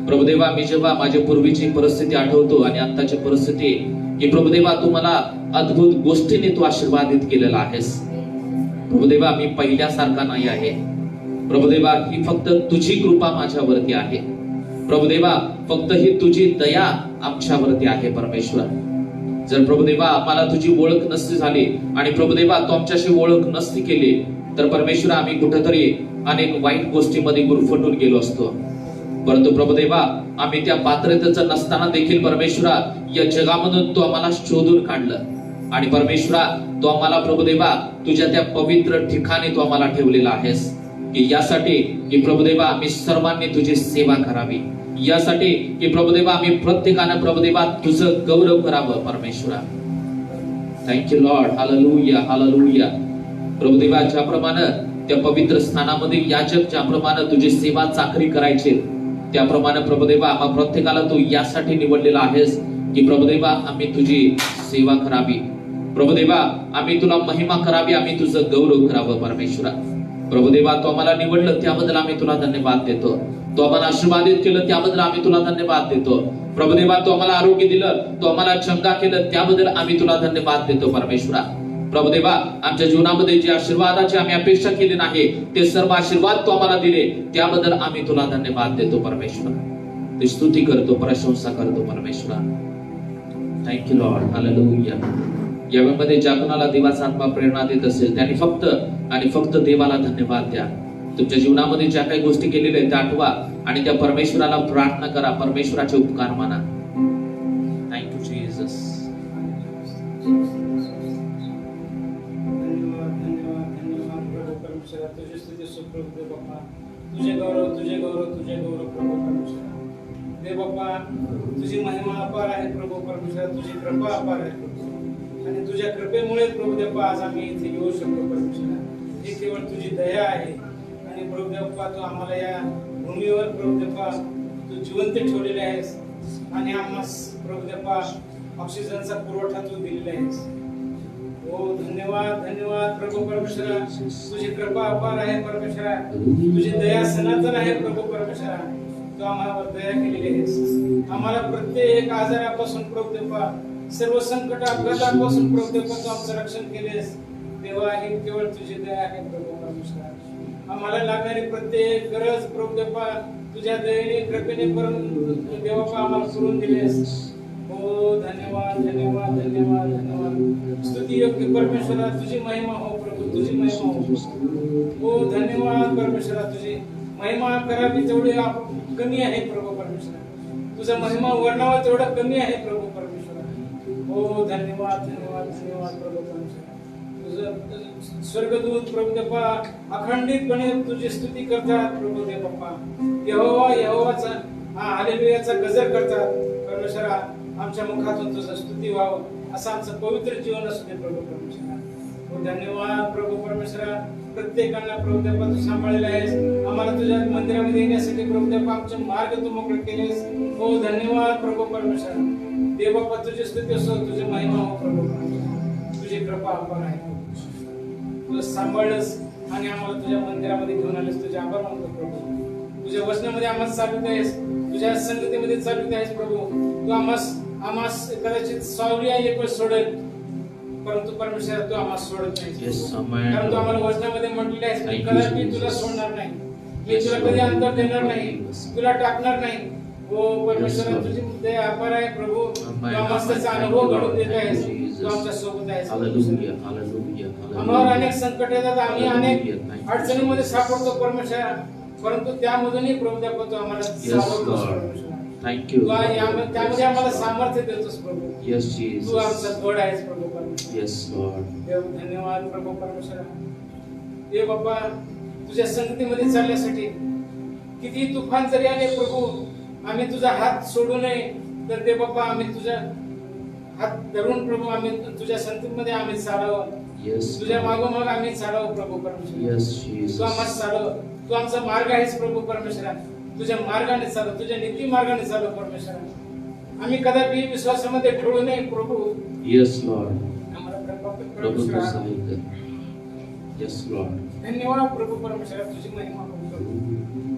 प्रभुदेवा मी जेव्हा माझ्या पूर्वीची परिस्थिती आठवतो आणि आत्ताची परिस्थिती, की प्रभुदेवा तू मला अद्भुत गोष्टीने तू आशीर्वादित केलेला आहेस. प्रभुदेवा मी पहिल्यासारखा नाही आहे. प्रभुदेवा ही फक्त तुझी कृपा माझ्यावरती आहे. प्रभुदेवा फक्त ही तुझी दया आमच्यावरती आहे परमेश्वरा. जर प्रभुदेवा आम्हाला तुझी ओळख नसती झाली आणि प्रभुदेवा तू आमच्याशी ओळख नसती केली, तर परमेश्वरा आम्ही कुठेतरी अनेक वाईट गोष्टीमध्ये गुरफटून गेलो असतो. परंतु प्रभुदेवा आम्ही त्या पात्रतेचं नसताना देखील परमेश्वरा या जगामधून तू आम्हाला शोधून काढलं आणि परमेश्वरा तू आम्हाला प्रभुदेवा तुझ्या त्या पवित्र ठिकाणी तू आम्हाला ठेवलेला आहेस, की यासाठी की प्रभुदेवा आम्ही सर्वांनी तुझी सेवा करावी, यासाठी की प्रभुदेवा आम्ही प्रत्येकानं प्रभुदेवा तुझं गौरव करावं परमेश्वरा. Thank you Lord. Hallelujah hallelujah. Prabhudeva ज्याप्रमाणे त्या पवित्र स्थानामध्ये याजक ज्याप्रमाणे तुझी सेवा चाकरी करायची, त्याप्रमाणे प्रभुदेवा आम्हा प्रत्येकाला तू यासाठी निवडलेला आहेस, की प्रभुदेवा आम्ही तुझी सेवा करावी. प्रभुदेवा आम्ही तुला महिमा करावी, आम्ही तुझं गौरव करावं परमेश्वरा. प्रभुदेवा तू आम्हाला निवडलं त्याबद्दल आम्ही तुला धन्यवाद देतो. तू आम्हाला आशीर्वादित केलं त्याबद्दल आम्ही तुला धन्यवाद देतो. प्रभुदेवा तू आम्हाला आरोग्य दिलं, तू आम्हाला चंगा केलं त्याबद्दल आम्ही तुला धन्यवाद देतो परमेश्वरा. प्रभुदेवा आमच्या जीवनामध्ये जे आशीर्वादाची आम्ही अपेक्षा केली नाही, ते सर्व आशीर्वाद तू आम्हाला दिले त्याबद्दल आम्ही तुला धन्यवाद देतो परमेश्वरा. ते स्तुती करतो, प्रशंसा करतो परमेश्वरा. Thank you Lord. हालेलुया. या वेळेमध्ये ज्या कोणाला देवाचा आत्मा प्रेरणा देत असेल त्यांनी फक्त आणि फक्त देवाला धन्यवाद द्या. तुमच्या जीवनामध्ये ज्या काही गोष्टी केलेल्या आहेत त्या आठवा आणि त्या परमेश्वराला प्रार्थना करा, परमेश्वराचे उपकार माना. Thank you Jesus. तुझे स्तुती सुप्रभू दे बाप्पा. तुझे गौरव तुझे गौरव तुझे गौरव प्रभू परमेश्वरा. दे बाप्पा तुझी महिमा अपार आहे प्रभू परमेश्वरा. तुझी कृपा अपार आहे प्रभू आणि तुझ्या कृपेमुळे प्रभू देवा आज आम्ही इथे येऊ शकतो परमेश्वरा. ही केवळ तुझी दया आहे आणि प्रभू देवा तू आम्हाला या भूमीवर प्रभू देवा तू जिवंत ठेवलेले आहेस आणि आम्हाला प्रभू देवा ऑक्सिजनचा पुरवठा तू दिलेला आहेस. हो धन्यवाद धन्यवाद प्रभू परमेश्वरा. तुझी कृपा अपार आहे परमेश्वरा. तुझी दया सनातन आहे प्रभू परमेश्वरा. तू आम्हावर दया केलेली आहेस. आम्हाला प्रत्येक आजारापासून प्रभू देवा, सर्व संकट अपघातापासून प्रभू देवा तू आमचं रक्षण केलेस. देवा ही केवळ तुझी दया आहे प्रभू परमेश्वरा. आम्हाला लागणारी प्रत्येक गरज प्रभू देवा तुझ्या दयेने कृपेने करून देवा आम्हाला करून दिलेस. हो धन्यवाद धन्यवाद धन्यवाद धन्यवाद. स्तुती योग्य परमेश्वरा. तुझी महिमा हो प्रभू, तुझी महिमा हो. हो धन्यवाद परमेश्वरा. तुझी महिमा करावी तेवढी कमी आहे प्रभू परमेश्वरा. तुझा महिमा वर्णावा तेवढा कमी आहे प्रभू परमेश्वरा. हो धन्यवाद धन्यवाद धन्यवाद प्रभू परमेश्वरा. तुझं स्वर्गदूत प्रभू देवा अखंडितपणे तुझी स्तुती करतात प्रभू देव बाप्पा. यहोवा यहोवाचा हालेलुयाचा गजर करतात परमेश्वरा. आमच्या मुखातून तुझं स्तुती व्हावं असं आमचं पवित्र जीवन असू दे प्रभू परमेश्वरा. हो धन्यवाद प्रभू परमेश्वरा. प्रत्येकाला प्रभू देवा तू सांभाळलेला आहेस. आम्हाला तुझ्या मंदिरामध्ये येण्यासाठी प्रभू देवा आमचे मार्ग तू मोकळे केलेस. हो धन्यवाद प्रभू परमेश्वरा. देव बाप्पा तुझी स्तुती असो, तुझी महिमा हो प्रभू परमेश्वरा. तुझी कृपा अपार आहे. तुझं सांभाळलंस आणि आम्हाला तुझ्या मंदिरामध्ये घेऊन आलेस. तुझे आभार मानतो प्रभू. तुझ्या वचनामध्ये आम्हाला चालवित आहेस, तुझ्या संगतीमध्ये चालवित आहेस प्रभू. तू आम्हास कदाचित सावली एक वेळ सोडेल, परंतु परमेश्वर तू आम्हाला सोडत नाही. कारण तू आम्हाला वचनामध्ये म्हटलेले आहेस कदाचित मी तुला सोडणार नाही, मी तुला कधी अंतर देणार नाही, तुला टाकणार नाही. हो परमेश्वरा Yes, Lord. तुझी दया अपार आहे प्रभू Amen, तू आम्हाला amen. त्याचा Thank अनुभव you, घडून Lord. देत Thank you, आहेस Jesus. तू आमच्या सोबत आहेस Hallelujah, hallelujah, आम्हाला अनेक hallelujah. संकट येतात आम्ही अनेक Hallelujah. Thank you, अडचणीमध्ये Jesus. सापडतो परमेश्वरा परंतु त्यामधूनही प्रभू देवा तू आम्हाला Yes, सावरतोस Lord. परमेश्वरा Thank you. तू त्यामध्ये आम्हाला Yes, Lord. सामर्थ्य देतोस प्रभू Yes, तू आमचा Jesus. गड आहेस प्रभू परमेश्वरा Yes, Lord. देव धन्यवाद प्रभू परमेश्वरा देव बाप्पा तुझ्या संगतीमध्ये चालण्यासाठी किती तुफान जरी आले प्रभू आम्ही तुझा हात सोडू नये तर देव बाप्पा आम्ही तुझा हात धरून प्रभू आम्ही तुझ्या संगतीमध्ये आम्ही चालावं Yes, तुझ्या Lord. मागोमाग आम्ही चालावं प्रभू परमेश्वरा Yes, तू Jesus. आम्हाला चालव तू आमचा मार्ग आहेस प्रभू परमेश्वरा तुझ्या मार्गाने चालव तुझ्या नीती मार्गाने चालव परमेश्वरा आम्ही कदापि विश्वासामध्ये ठेवू नये प्रभू Yes, Lord. आम्हाला कृपा कर प्रभू तू परमेश्वरा सहाय्य कर. Yes, Lord. धन्यवाद प्रभू परमेश्वरा तुझी महिमा करू प्रभू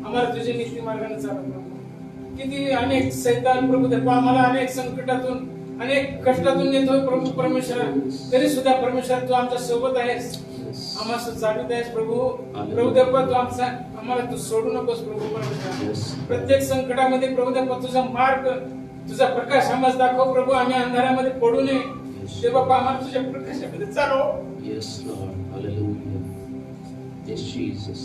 आम्हाला तुझे नीती मार्गाने चालव प्रभू किती अनेक सैतान प्रभू देवा आम्हाला अनेक संकटातून अनेक कष्टातून येतोय प्रभू परमेश्वरा तरी सुद्धा परमेश्वर तू आमच्या सोबत आहेस Yes. आम्हाला चालवत आहेस प्रभू प्रभू देवा तू आम्हाला तू सोडू नकोस प्रभू परमेश्वरा Yes. प्रत्येक संकटामध्ये प्रभू देवा तुझा मार्ग तुझा प्रकाश आम्हाला दाखव प्रभू आम्ही अंधारामध्ये पडू नये Yes. ते बाबा आम्हाला तुझ्या प्रकाशामध्ये चालव Yes, Lord. Hallelujah. Yes, Jesus.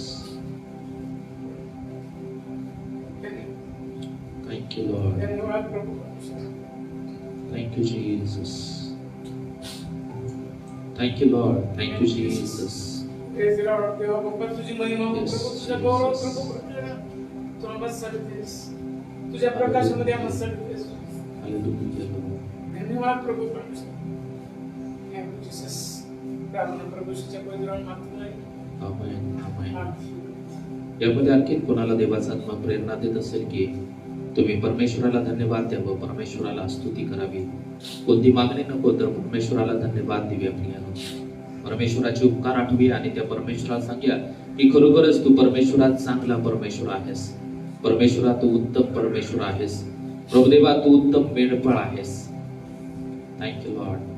Thank you, Lord. धन्यवाद प्रभू परमेश्वरा Thank you, Jesus. Thank you, Lord. Thank you, Jesus. Praise the Lord. देवा बाप्पा तुझी महिमा हो Yes, प्रभू तुझा गौरव Jesus. प्रभू परमेश्वरा तू आम्हाला चालवतेस तुझ्या प्रकाशामध्ये आम्हाला चालवतेस Hallelujah, Lord. धन्यवाद प्रभू परमेश्वर Thank you, Jesus. प्रार्थना प्रभूच्या पवित्र मागतो नाही Amen. Amen. आमेन. यामध्ये आणखी कोणाला देवाचा आत्मा प्रेरणा देत असेल की तुम्ही परमेश्वराला धन्यवाद द्यावं परमेश्वराला स्तुती करावी कोणती मागणी नको तर परमेश्वराला धन्यवाद देऊया प्रियानो परमेश्वराचे उपकार आठवी आणि त्या परमेश्वराला सांगूया की खरोखरच तू परमेश्वरात चांगला परमेश्वर आहेस परमेश्वरा तू उत्तम परमेश्वर आहेस प्रभुदेवा तू उत्तम मेंढपाळ आहेस thank you Lord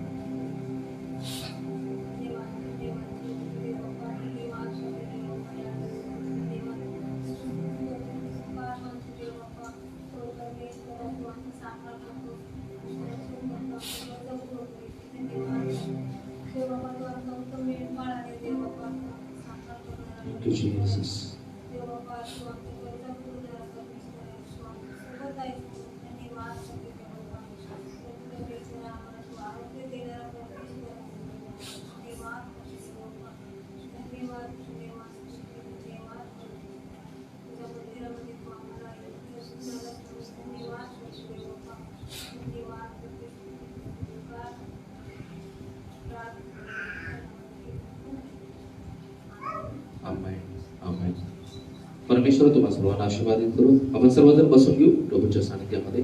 Thank you, Jesus. Amen. Amen. परमेश्वर तुम्हा सर्वांना आशीर्वादित करू आपण सर्वजण बसून घेऊ प्रभूच्या सानिध्यामध्ये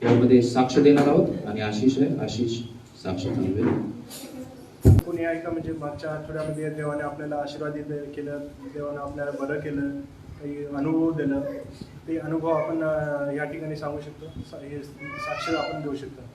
यामध्ये साक्ष देणार आहोत आणि आशिष आहे आशिष साक्ष चालवेल कोणी आहे का म्हणजे मागच्या आठवड्यामध्ये देवाने आपल्याला आशीर्वादित केलं देवाने आपल्याला बरं केलं काही अनुभव दिलं ते अनुभव आपण या ठिकाणी सांगू शकतो हे साक्ष आपण देऊ शकतो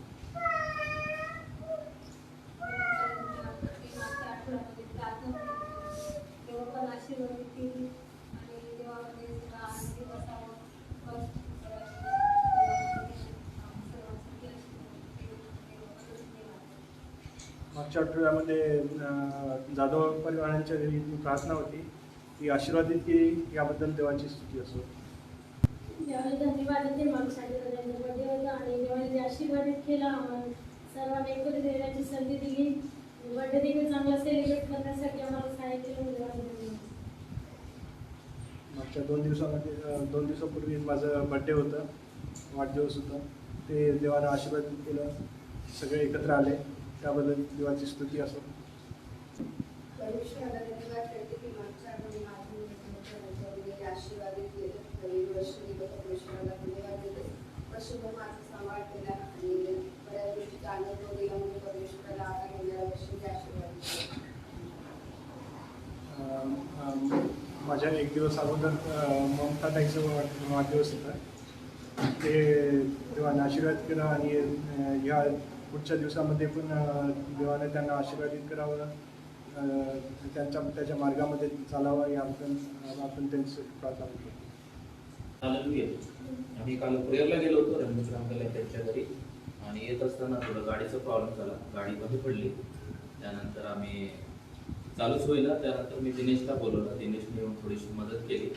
मागच्या आठवड्यामध्ये जाधव परिवारांच्या घरी प्रार्थना होती ती आशीर्वादित केली याबद्दल देवाची स्तुती असो देवाला धन्यवाद देते माणसाने बर्थडे होता आणि देवाने जे आशीर्वादित केला आम्हाला सर्वांना एकत्र देण्याची संधी दिली बर्थडे देखील चांगला सेलिब्रेट करण्यासाठी आम्हाला सहाय्य केलं देवाला धन्यवाद मागच्या 2 दिवसापूर्वी माझं बर्थडे होतं वाढदिवस होता ते देवाने आशीर्वादित केलं सगळे एकत्र आले त्याबद्दल देवाची स्तुती असो परमेश्वराला धन्यवाद करते की मागच्या आठवड्यात माझ्या आशीर्वादित केलं नवीन वर्ष दिलं परमेश्वराला धन्यवाद देते वर्षभर माझा सांभाळ केला आणि बऱ्याच गोष्टीचा अनुभव दिला म्हणजे परमेश्वराला आता गेल्या वर्षी आशीर्वाद माझ्या 1 दिवस अगोदर ममता ताईचा वाढदिवस होता ते देवाने आशीर्वाद केला आणि ह्या पुढच्या दिवसामध्ये पण देवाने त्यांना आशीर्वादित करावं त्याच्या मार्गामध्ये चालावा या आपण त्यांची प्रार्थना करतो. हालेलुया. आम्ही काल प्रेयरला गेलो होतो रणजित अंकल त्यांच्या घरी आणि येत असताना थोडं गाडीचा प्रॉब्लेम झाला, गाडी बंद पडली. त्यानंतर आम्ही चालूच होईना, त्यानंतर मी दिनेशला बोलवलं, दिनेशने येऊन थोडीशी मदत केली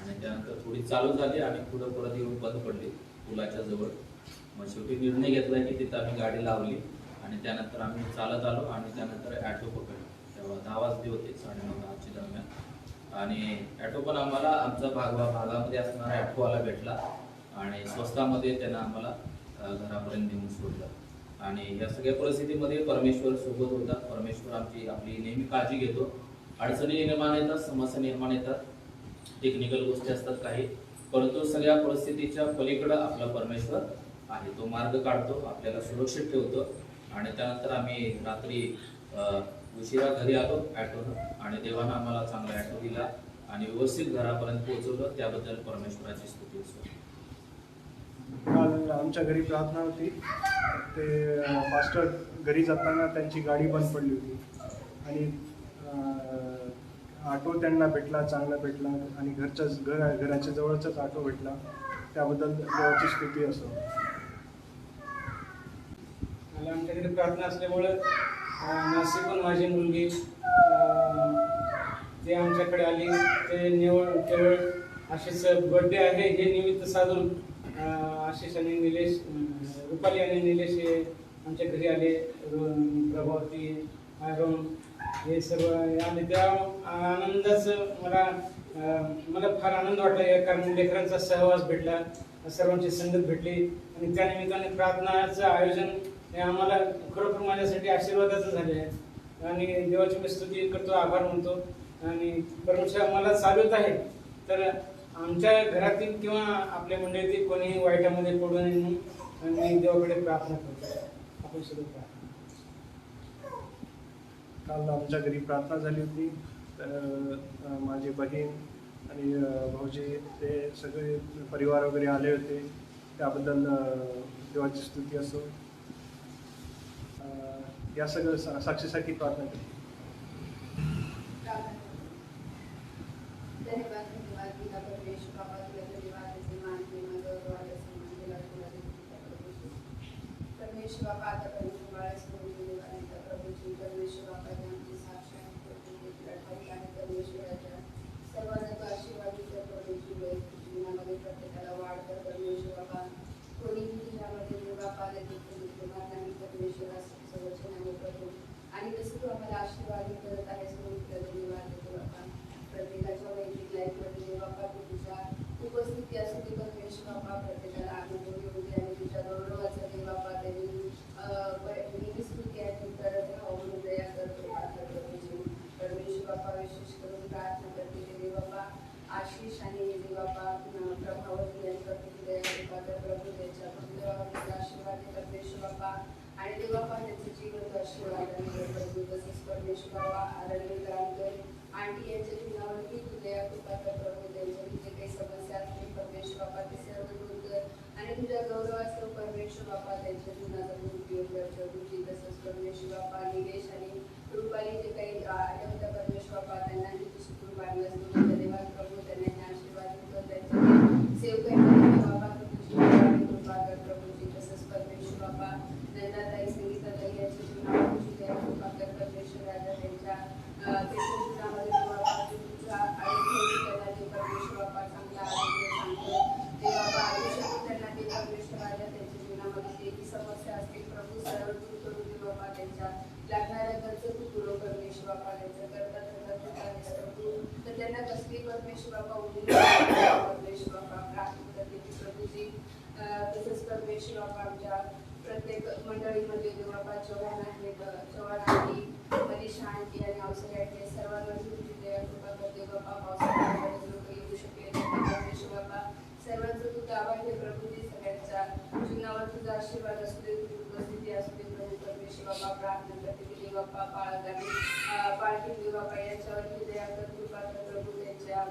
आणि त्यानंतर थोडी चालू झाली आणि पुढं परत येऊन बंद पडली पुलाच्या जवळ. मग शेवटी निर्णय घेतला की तिथं आम्ही गाडी लावली आणि त्यानंतर आम्ही चालत आलो आणि त्यानंतर ॲटो पकडला. तेव्हा 10 वाजले होते, 9:30 दरम्यान. आणि ॲटो पण आम्हाला आमचा भागामध्ये असणारा ॲटोवाला भेटला आणि स्वस्तामध्ये त्यानं आम्हाला घरापर्यंत नेऊन सोडलं. आणि या सगळ्या परिस्थितीमध्ये परमेश्वर सोबत होता. परमेश्वर आपली नेहमी काळजी घेतो. अडचणी निर्माण येतात, समस्या निर्माण येतात, टेक्निकल गोष्टी असतात काही, परंतु सगळ्या परिस्थितीच्या पलीकडं आपला परमेश्वर आहे. तो मार्ग काढतो, आपल्याला सुरक्षित ठेवतो. आणि त्यानंतर आम्ही रात्री उशिरा घरी आलो ॲटोनं आणि देवानं आम्हाला चांगला ॲटो दिला आणि व्यवस्थित घरापर्यंत पोहोचवलं. त्याबद्दल परमेश्वराची स्तुती असो. काल आमच्या घरी प्रार्थना होती. ते मास्टर घरी जाताना त्यांची गाडी बंद पडली होती आणि ऑटो त्यांना भेटला, चांगला भेटला आणि घराच्या जवळचाच ऑटो भेटला. त्याबद्दल देवाची स्तुती असो. मला आमच्याकडे प्रार्थना असल्यामुळं नाशिकहून माझी मुलगी ते आमच्याकडे आली. ते केवळ आशिष बर्थडे आहे हे निमित्त साधून आशिष आणि निलेश, रुपाली आणि निलेश हे आमच्या घरी आले. प्रभावती, आरोन हे सर्व आले. त्या आनंदाचं मला फार आनंद वाटला, कारण लेकरांचा सहवास भेटला, सर्वांची संगत भेटली आणि त्या निमित्ताने प्रार्थनाचं आयोजन हे आम्हाला खरोखर माझ्यासाठी आशीर्वादाचं झाले आहे आणि देवाची मी स्तुती करतो, आभार मानतो. आणि परमेश्वर मला चालवत आहे, तर आमच्या घरातील किंवा आपल्या मंडळीतील कोणीही वाईटामध्ये पडू नये म्हणून मी देवाकडे प्रार्थना करतो. आपण सुरू प्रार्थना. काल आमच्या घरी प्रार्थना झाली होती. तर माझी बहीण आणि भाऊजी ते सगळे परिवार वगैरे आले होते. त्याबद्दल देवाची स्तुती असो. या सगळं साक्षीसाठी प्रार्थना करतो. धन्यवाद धन्यवाद गीता परमेश्वर बाबा, तुला धन्यवाद त्याचे मान महिमा गौरवाला सन्मान दिला तुला परमेश्वर बाबा. आता परमेश्वर बाळास देवाने प्रभूची परमेश्वर बाबा आमची साक्षी आहे, तुला ठाऊक आहे परमेश्वराच्या सर्वांना तो आशीर्वाद देतो. प्रभूची वैयक्तिक जीवनामध्ये प्रत्येकाला वाढ कर परमेश्वर बाबा. कोणीही जीवनामध्ये देव बापा आले नाही परमेश्वराचं वचन आहे प्रभू. आणि तसं तू आम्हाला आशीर्वाद करत आहेस म्हणून तुला धन्यवाद देतो बाबा. प्रत्येकाच्या वैयक्तिक लाईफमध्ये देव बापा तू तुझ्या उपस्थिती असू दे परमेश्वर बापा. प्रत्येकाला आनंद घेऊ दे आणि तुझ्या गौरवाचा देव बापा त्यांनी स्तुती आहे करत राहावं म्हणून दया करतो परमेश्वर बापा. विशेष करून प्रार्थना करते देव बापा आशिष आणि देव बापा प्रभावती यांच्यावरती दया कृपा कर प्रभू. त्यांच्या देवावरती आशीर्वाद दे परमेश्वर बापा आणि देव बापा त्यांचं जीवन आशीर्वाद प्रभू. तसंच परमेश्वर बाबा आरण्यकर आंटी यांच्या जीवनावरती तू दया कृपा कर प्रभू. त्यांच्या जे काही समस्या असतील परमेश्वर बापा ते सर्व दूर कर आणि तुझ्या गौरवाचं परमेश्वर बापा त्यांच्या जीवनाचा दुरुपयोग कर प्रभूजी. तसंच परमेश्वर बापा निलेश आणि रुपाली जे काही आल्या होत्या परमेश्वर बापा त्यांनाही तू सुखरूप बांधलास तुझ्या धन्यवाद प्रभू. त्यांना आशीर्वाद कर त्यांच्या सेवकांना बाबा तुझी कृपा कर प्रभूजी. तसंच परमेश्वर बापा नंदाताई संगीताताई यांच्या जीवनावर तुझी दया कृपा कर परमेश्वर राजा. त्यांच्या जीवनामध्ये बाबा तुझा आयुष्य त्यांना दे परमेश्वर बापा. चांगला आरोग्य सांगतो ते बाबा आयुष्य त्यांना दे परमेश्वर राजा. त्यांच्या जीवनामध्ये जे समस्या असतील प्रभू सर्व दूर करून दे बाबा. त्यांच्या लागणाऱ्या खर्च तू पुरव परमेश्वर बापा. त्यांचं करता प्रभू तर त्यांना कसली परमेश्वर बापा उभी परमेश्वर बापा प्रार्थना करते की प्रभूजी. तसंच परमेश्वर बापा आमच्या प्रत्येक मंडळीमध्ये देव बापा चव्हाण आहेत, चव्हाण आंटी, मनीषा आंटी आणि अवसरे आंटी सर्वांवरती तुझी दया कृपा करते बाबा. पावसाळ्यामध्ये लोक येऊ शकेल परमेश्वर बापा. सर्वांचं तू ताबा घे प्रभूजी. सगळ्यांच्या जीवनावर तुझा आशीर्वाद असू दे, तुझी उपस्थिती असू दे प्रभू परमेश्वर बापा. प्रार्थना करते की देव बापा पाळखी देव बापा यांच्यावरती दया कर कृपा कर प्रभू. त्यांच्या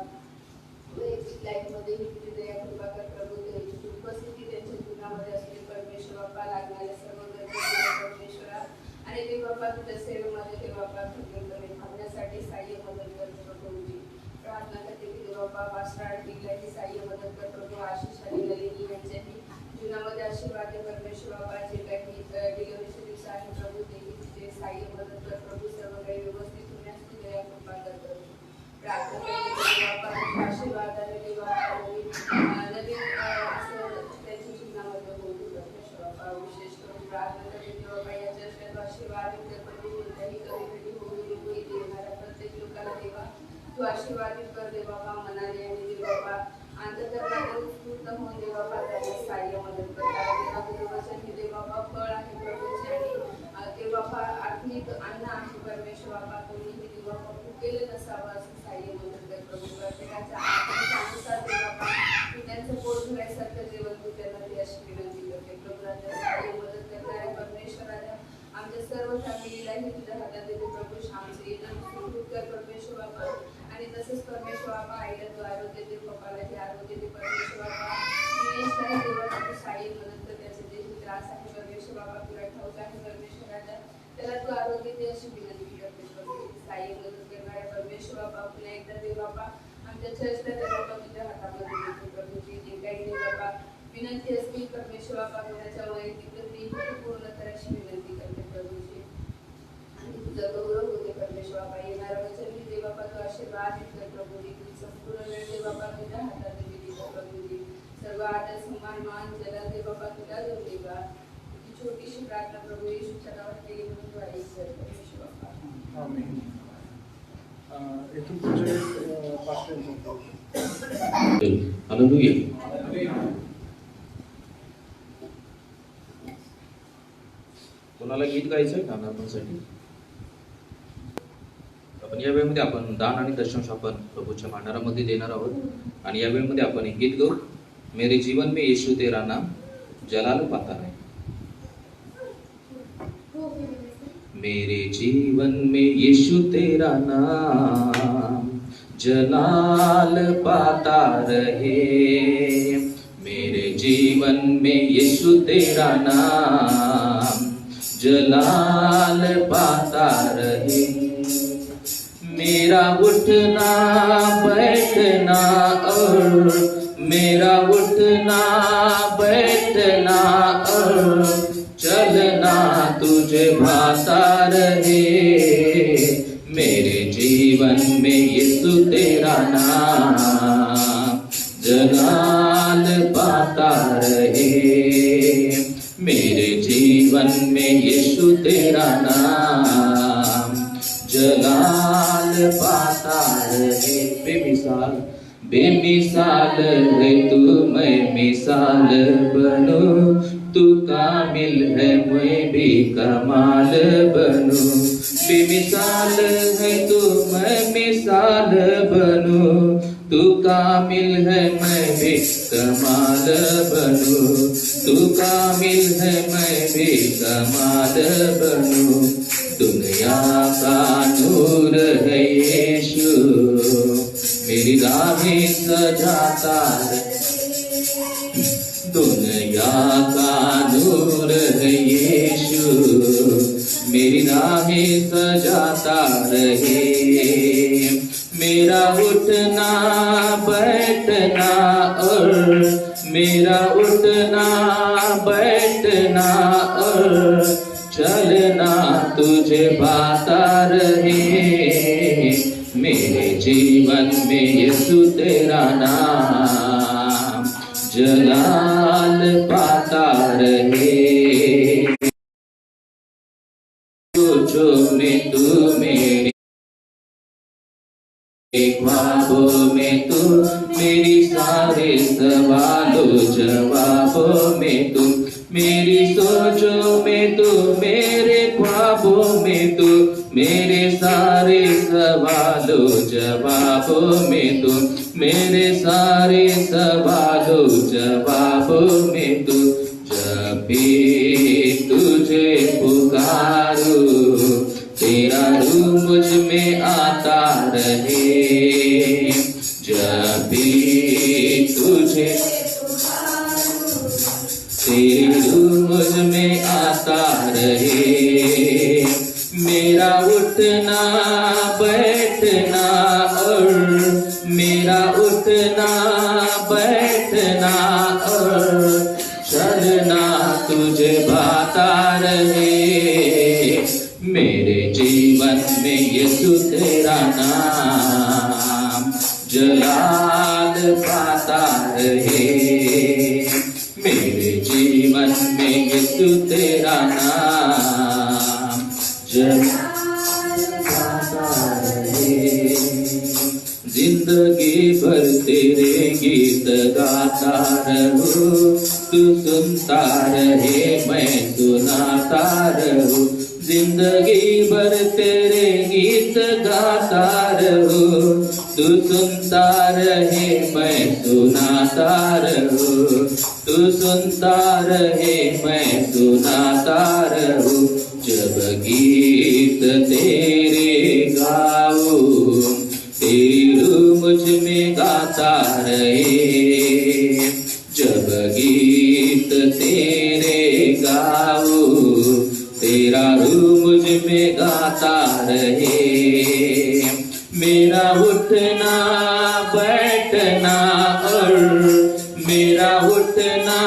वैयक्तिक लाईफमध्ये तुझी दया कृपा कर प्रभू. त्यांची उपस्थिती त्यांच्या जीवनामध्ये असते परमेश्वर बापा. लागणाऱ्या सर्व गरजा परमेश्वरा आणि देव बापा तुझ्या सेवेमध्ये देव बापा बाबा जे काही डिलिव्हरीचे दिवस आहे प्रभू तेही तुझे सहाय्य मदत कर प्रभू सर्व काही व्यवस्थित होण्यास तू दया कृपा कर प्रभू प्रार्थना करते बाबा आशीर्वादाने देवा नवीन असं त्यांच्या जीवनामध्ये बोलू परमेश्वर बाबा विशेष करून प्रार्थना करते बाबा या चर्चेत आशीर्वाद प्रभू कोणत्याही कधी होऊ नको इथे येणाऱ्या प्रत्येक लोकांना देवा तू आशीर्वादित कर दे बाबा मनाने आणि दे बाबा अंतकरणाने उत्स्फूर्त होऊन दे बाबा त्यांना सहाय्य मदत कर देवा तुझं वचन हे दे बाबा फळ आहे प्रभूचे आणि ते बाबा आत्मिक अन्न आहे परमेश्वर बाबा कोणीही दे बाबा भुकेले नसावं असं सहाय्य मदत कर प्रभू प्रत्येकाच्या अनुसार दे बाबा तू त्यांचं पोट भरायसारखं जेवण तू त्यांना ती अशी विनंती करते प्रभू राजा सहाय्य मदत करणाऱ्या परमेश्वराला आमच्या सर्व फॅमिलीलाही तुझ्या हातात देते प्रभू आमचे येणं सुखरूप कर परमेश्वर बाबा आणि तसंच परमेश्वर बाबा आईला तू आरोग्य दे पप्पाला ते आरोग्य दे परमेश्वर बाबा दिनेश नाही देवा तू साई मदत कर त्याचे जे त्रास आहे परमेश्वर बाबा तुला ठाऊक आहे परमेश्वराला त्याला तू आरोग्य दे अशी विनंती करते प्रभू साई मदत करणाऱ्या परमेश्वर बाबा पुन्हा एकदा दे बाबा आमच्या चर्चला ते बाबा तुझ्या हातामध्ये देतो प्रभू जे काही दे बाबा विनंती असतील परमेश्वर बाबा कोणाच्या वैयक्तिक ती पूर्ण करायची विनंती करते प्रभूजी आणि तुझा गौरव होते परमेश्वर बाबा येणारा वचन मी दे बाबा तू आशीर्वाद कर प्रभूजी तुझी संपूर्ण वेळ दे बाबा तुझ्या हातात दिली प्रभूजी सर्व आदर सन्मान मान जला दे बाबा तुला देऊ देवा ही छोटीशी प्रार्थना प्रभू येशूच्या नावात केली म्हणून तू ऐक परमेश्वर बाबा आमेन. इथून पुढचे पास्टर सांगतो. हालेलुया. कोणाला गीत गायचं आहे नानांसाठी आपण या वेळेमध्ये आपण दान आणि दशांश आपण प्रभूच्या भांडारामध्ये देणार आहोत आणि या वेळेमध्ये आपण एक गीत गाऊ मेरे जीवन में यीशु तेरा नाम जलाल पाता है. मेरे जीवन में यीशु तेरा नाम जलाल पाता रहे. मेरे जीवन में यीशु तेरा नाम जलाल पाता रहे. मेरा उठना बैठना और मेरा उठना बैठना और चलना तुझे भाता रहे. मेरे जीवन में यीशु तेरा नाम जलाल पाता रहे. मेरे जीवन में यीशु तेरा नाम जलाल पाता रहे. बेमिसाल है तू मैं मिसाल बनूं तू कामिल है मैं भी कमाल बनूं. बेमिसाल है तू मैं मिसाल बनूं तू कामिल है मैं भी कमाल बनूं. तू कामिल है मैं भी कमाल बनूं. दुनिया का नूर है यीशु मेरी राहें सजाता है. दुनिया का नूर है यीशु मेरी राहें सजाता रहे. मेरा उठना बैठना और मेरा उठना बैठना और चलना तुझे भाता रहे. मेरे जीवन में यीशु तेरा नाम जलाल पाता रहे. सोचो में तू मेरे ख्वाबों में तू मेरी सारे सवालों जवाबों में तू मेरी सोचों में तू मेरे ख्वाबों में तू मेरे सारे सवालों जवाबों में तू मेरे सारे सवालों जवाबों में तू. जब भी तुझे पुकारूं तेरा रूह मुझ में आता रहे. जब भी तुझे तेरी रूह मुझ में आता रहे. मेरा उठना बैठना और मेरा उठना बैठना और चलना तुझे भाता रहे, मेरे जीवन में यीशु तेरा नाम जलाल पाता रहे, मेरे जीवन में यीशु तेरा नाम जलाल पाता रहे। जिंदगी भर तेरे गीत गाता रहूं, तू सुनता रहे मैं सुनाता रहूं, जिंदगी भर तेरे गीत गाता रहूं, तू सुनता रहे मैं सुनाता रहूं, तू सुनता रहे मैं सुनाता रहूं। जब गीत तेरे गाऊं, तेरी रूह मुझ में गाता रहे, जब गीत तेरे गाऊं, तेरा रूह मुझ में गाता रहे। मेरा उठना बैठना और मेरा उठना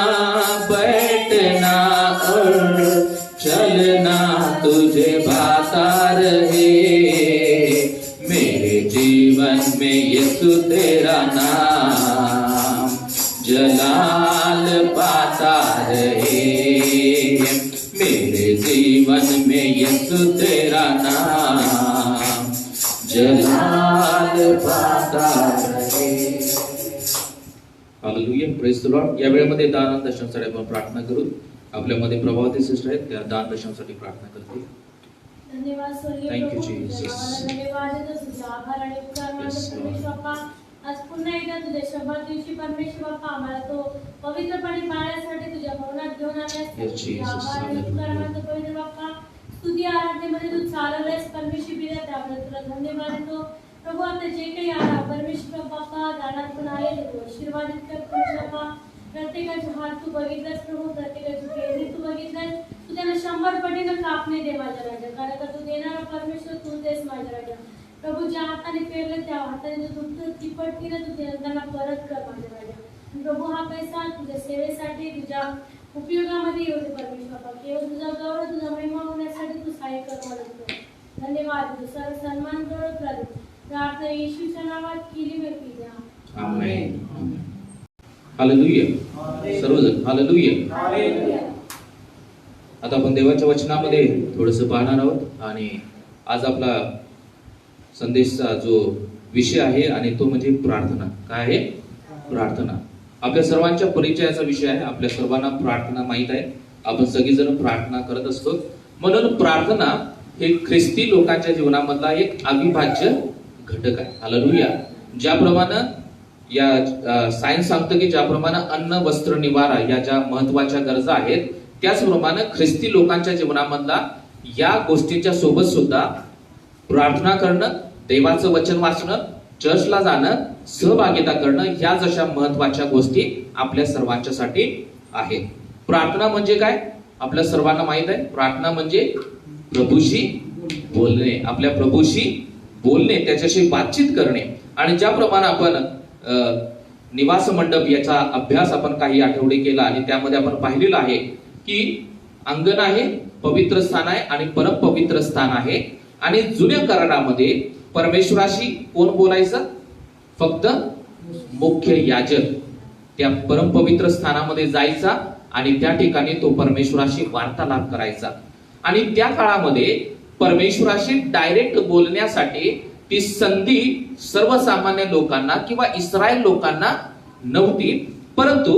बैठना और चलना तुझे भाता रहे, मेरे जीवन में यीशु तेरा नाम जलाल पाता रहे, मेरे जीवन में यीशु तेरा नाम जलाल पाता रहे। Hallelujah, praise the Lord. या वेळेमध्ये दान आणि दशमासाठी आपण प्रार्थना करू। आपल्यामध्ये प्रभावती सिस्टर आहेत, त्या दान दशमासाठी प्रार्थना करतील। धन्यवाद स्वर्गीय Thank you, प्रभू, Jesus. देवाला धन्यवाद देतो, तुझा आभार आणि उपकार मानतो Yes, Lord. परमेश्वर बाप्पा। आज पुन्हा एकदा तुझ्या शंभर दिवशी परमेश्वर बाप्पा आम्हाला तो पवित्रपणे पाळण्यासाठी तुझ्या भवनात घेऊन आल्यास Yes, तुझा Jesus. आभार आणि उपकार मानतो पवित्र बाप्पा। स्तुती आराधनेमध्ये तू चालवलंयस परमेश्वर पिता, त्याबद्दल तुला धन्यवाद देतो प्रभू। आता जे काही आला परमेश्वर बाप्पा दानात पण आले तू आशीर्वादित कर परमेश्वर बाप्पा। प्रत्येकाचे हात तू बघितलास प्रभू, प्रत्येकाची केली तू बघितलास, तू त्यांना 100 पटीनं कापणे दे माझ्या राजा, कारण का तू देणारा परमेश्वर तू देस माझ्या राजा प्रभू। ज्या हाताने पेरलं त्या हाताने तू तिप्पटीनं तू त्यांना परत कर माझ्या राजा प्रभू। हा पैसा तुझ्या सेवेसाठी तुझ्या उपयोगामध्ये येऊ दे परमेश्वर बाप्पा, केवळ तुझा गौरव तुझा महिमा होण्यासाठी तू सहाय्य कर मदत कर। धन्यवाद, तुझा सन्मान गौरव कर, प्रार्थना येशूच्या नावात केली मी पिता, आमेन, आमेन। हालेलुया, सर्वजण हालेलुया। आता आपण देवाच्या वचनामध्ये थोडंसं पाहणार आहोत आणि आज आपला संदेशचा जो विषय आहे आणि तो म्हणजे प्रार्थना। काय आहे? प्रार्थना। आपल्या सर्वांच्या परिचयाचा विषय आहे, आपल्या सर्वांना प्रार्थना माहित आहे, आपण सगळेजण प्रार्थना करत असतो। म्हणून प्रार्थना हे ख्रिस्ती लोकांच्या जीवनामधला एक अविभाज्य घटक आहे। हालेलुया। ज्याप्रमाणे या सायन्स सांगतं की ज्याप्रमाणे अन्न वस्त्र निवारा या ज्या महत्वाच्या गरजा आहेत, त्याचप्रमाणे ख्रिस्ती लोकांच्या जीवनामधला या गोष्टींच्या सोबत सुद्धा प्रार्थना करणं, देवाचं वचन वाचणं, चर्चला जाणं, सहभागिता करणं, ह्या जशा महत्वाच्या गोष्टी आपल्या सर्वांच्यासाठी आहेत। प्रार्थना म्हणजे काय? आपल्या सर्वांना माहित आहे, प्रार्थना म्हणजे प्रभूशी बोलणे, आपल्या प्रभूशी बोलणे, त्याच्याशी बातचीत करणे। आणि ज्याप्रमाणे आपण निवास मंडप याचा अभ्यास आपण काही आठवडे केला आणि त्यामध्ये आपण पाहिलेलं आहे की अंगण आहे, पवित्र स्थान आहे आणि परम पवित्र स्थान आहे। आणि जुन्या करारामध्ये परमेश्वराशी कोण बोलायचं? फक्त मुख्य याजक त्या परम पवित्र स्थानामध्ये जायचा आणि त्या ठिकाणी तो परमेश्वराशी वार्तालाप करायचा। आणि त्या काळामध्ये परमेश्वराशी डायरेक्ट बोलण्यासाठी ती संधी सर्वसामान्य लोकांना किंवा इस्रायल लोकांना नव्हती। परंतु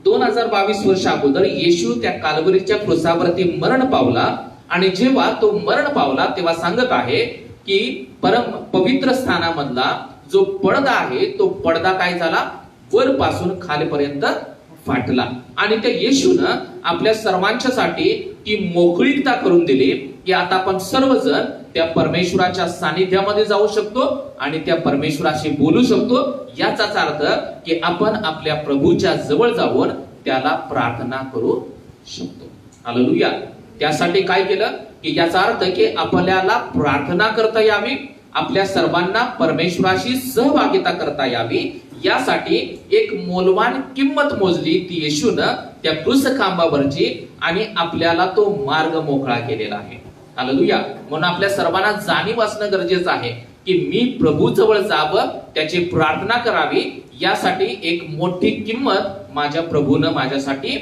2022 वर्ष अगोदर येशू त्या काल्वरीच्या क्रूसावरती मरण पावला आणि जेव्हा तो मरण पावला तेव्हा सांगत आहे की परम पवित्र स्थानामधला जो पडदा आहे तो पडदा काय झाला? वरपासून खालीपर्यंत फाटला। आणि त्या येशूनं आपल्या सर्वांच्यासाठी ती मोकळीकता करून दिली की आता आपण सर्वजण त्या परमेश्वराच्या सानिध्यामध्ये जाऊ शकतो आणि त्या परमेश्वराशी बोलू शकतो। याचाच अर्थ की आपण आपल्या प्रभूच्या जवळ जाऊन त्याला प्रार्थना करू शकतो। हालेलुया। त्यासाठी काय केलं की याचा अर्थ की आपल्याला प्रार्थना करता यावी, आपल्या सर्वांना परमेश्वराशी सहभागिता करता यावी, यासाठी एक मौल्यवान किंमत मोजली ती येशूनं त्या क्रूस खांबावरची आणि आपल्याला तो मार्ग मोकळा केलेला आहे. हालेलुया. म्हणून आपल्या सर्वांना जाणीव असणं गरजेचं आहे की मी प्रभू जवळ जावं, त्याची प्रार्थना करावी, यासाठी एक मोठी किंमत माझ्या प्रभूनं माझ्यासाठी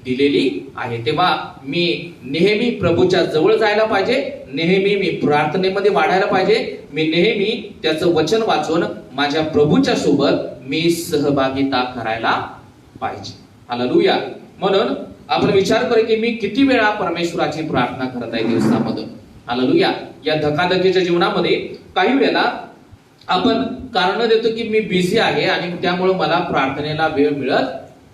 दिलेली आहे. तेव्हा मी नेहमी प्रभूच्या जवळ जायला पाहिजे, नेहमी मी प्रार्थनेमध्ये वाढायला पाहिजे, मी नेहमी त्याचं वचन वाचून माझ्या प्रभूच्या सोबत मी सहभागिता करायला पाहिजे. हालेलुया. म्हणून आपण विचार करू की मी किती वेळा परमेश्वराची प्रार्थना करत आहे दिवसामध्ये. हालेलुया. या धकाधकीच्या जीवनामध्ये काही वेळेला आपण कारण देतो की मी बिझी आहे आणि त्यामुळे मला प्रार्थनेला वेळ मिळत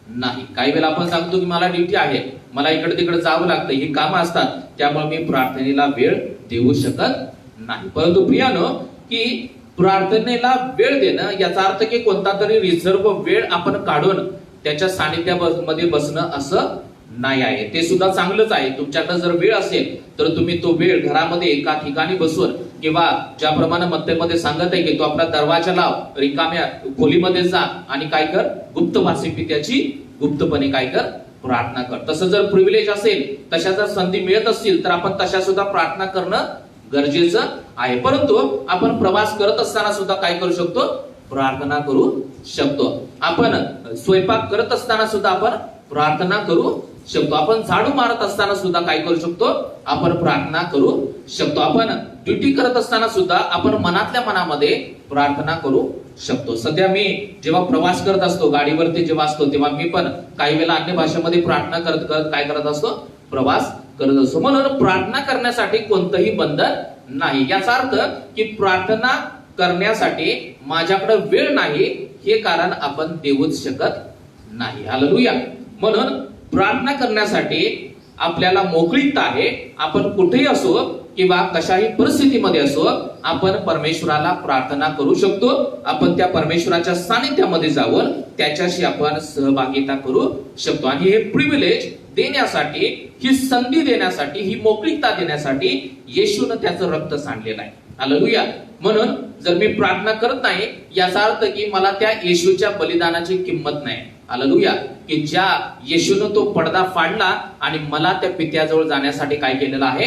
नाही. काही वेळेला आपण सांगतो की मला ड्युटी आहे, मला इकडे तिकडे जावं लागतं, ही कामं असतात, त्यामुळे मी प्रार्थनेला वेळ देऊ शकत नाही. परंतु प्रियानो, की प्रार्थनेला वेळ देणं याचा अर्थ की कोणता तरी रिझर्व वेळ आपण काढून त्याच्या सानिध्यामध्ये बसणं असं नाही आहे. ते सुद्धा चांगलंच आहे. तुमच्याकडे जर वेळ असेल तर तुम्ही तो वेळ घरामध्ये एका ठिकाणी बसून किंवा ज्याप्रमाणे मत्तेमध्ये सांगत आहे की तो आपला दरवाजा लाव, रिकाम्या खोलीमध्ये जा आणि काय कर, गुप्त वासिपित्याची गुप्तपणे काय कर, प्रार्थना कर. तसं जर प्रिव्हिलेज असेल, तशा जर संधी मिळत असतील तर आपण तशा सुद्धा प्रार्थना करणं गरजेचं आहे. परंतु आपण प्रवास करत असताना सुद्धा काय करू शकतो, प्रार्थना करू शकतो. आपण स्वयंपाक करत असताना सुद्धा आपण प्रार्थना करू शकतो. आपण झाडू मारत असताना सुद्धा काय करू शकतो, आपण प्रार्थना करू शकतो. आपण ड्युटी करत असताना सुद्धा आपण मनातल्या मनामध्ये प्रार्थना करू शकतो. सध्या मी जेव्हा प्रवास करत असतो, गाडीवरती जेव्हा असतो, तेव्हा मी पण काही वेळेला अन्य भाषेमध्ये प्रार्थना करत करत काय करत असतो, प्रवास करत असतो. म्हणून प्रार्थना करण्यासाठी कोणतंही बंधन नाही. याचा अर्थ की प्रार्थना करण्यासाठी माझ्याकडे वेळ नाही हे कारण आपण देऊच शकत नाही. हालेलुया. म्हणून प्रार्थना करण्यासाठी आपल्याला मोकळीकता आहे. आपण कुठेही असो किंवा कशाही परिस्थितीमध्ये असो, आपण परमेश्वराला प्रार्थना करू शकतो. आपण त्या परमेश्वराच्या सानिध्यामध्ये जाऊन त्याच्याशी आपण सहभागिता करू शकतो. आणि हे प्रिव्हिलेज देण्यासाठी, ही संधी देण्यासाठी, ही मोकळीकता देण्यासाठी येशूनं त्याचं रक्त सांडलेलं आहे. हालेलुया. म्हणून जर मी प्रार्थना करत नाही याचा अर्थ की मला त्या येशूच्या बलिदानाची किंमत नाही. हालेलुया. की ज्या येशूनं तो पडदा फाडला आणि मला त्या पित्याजवळ जाण्यासाठी काय केलेला आहे,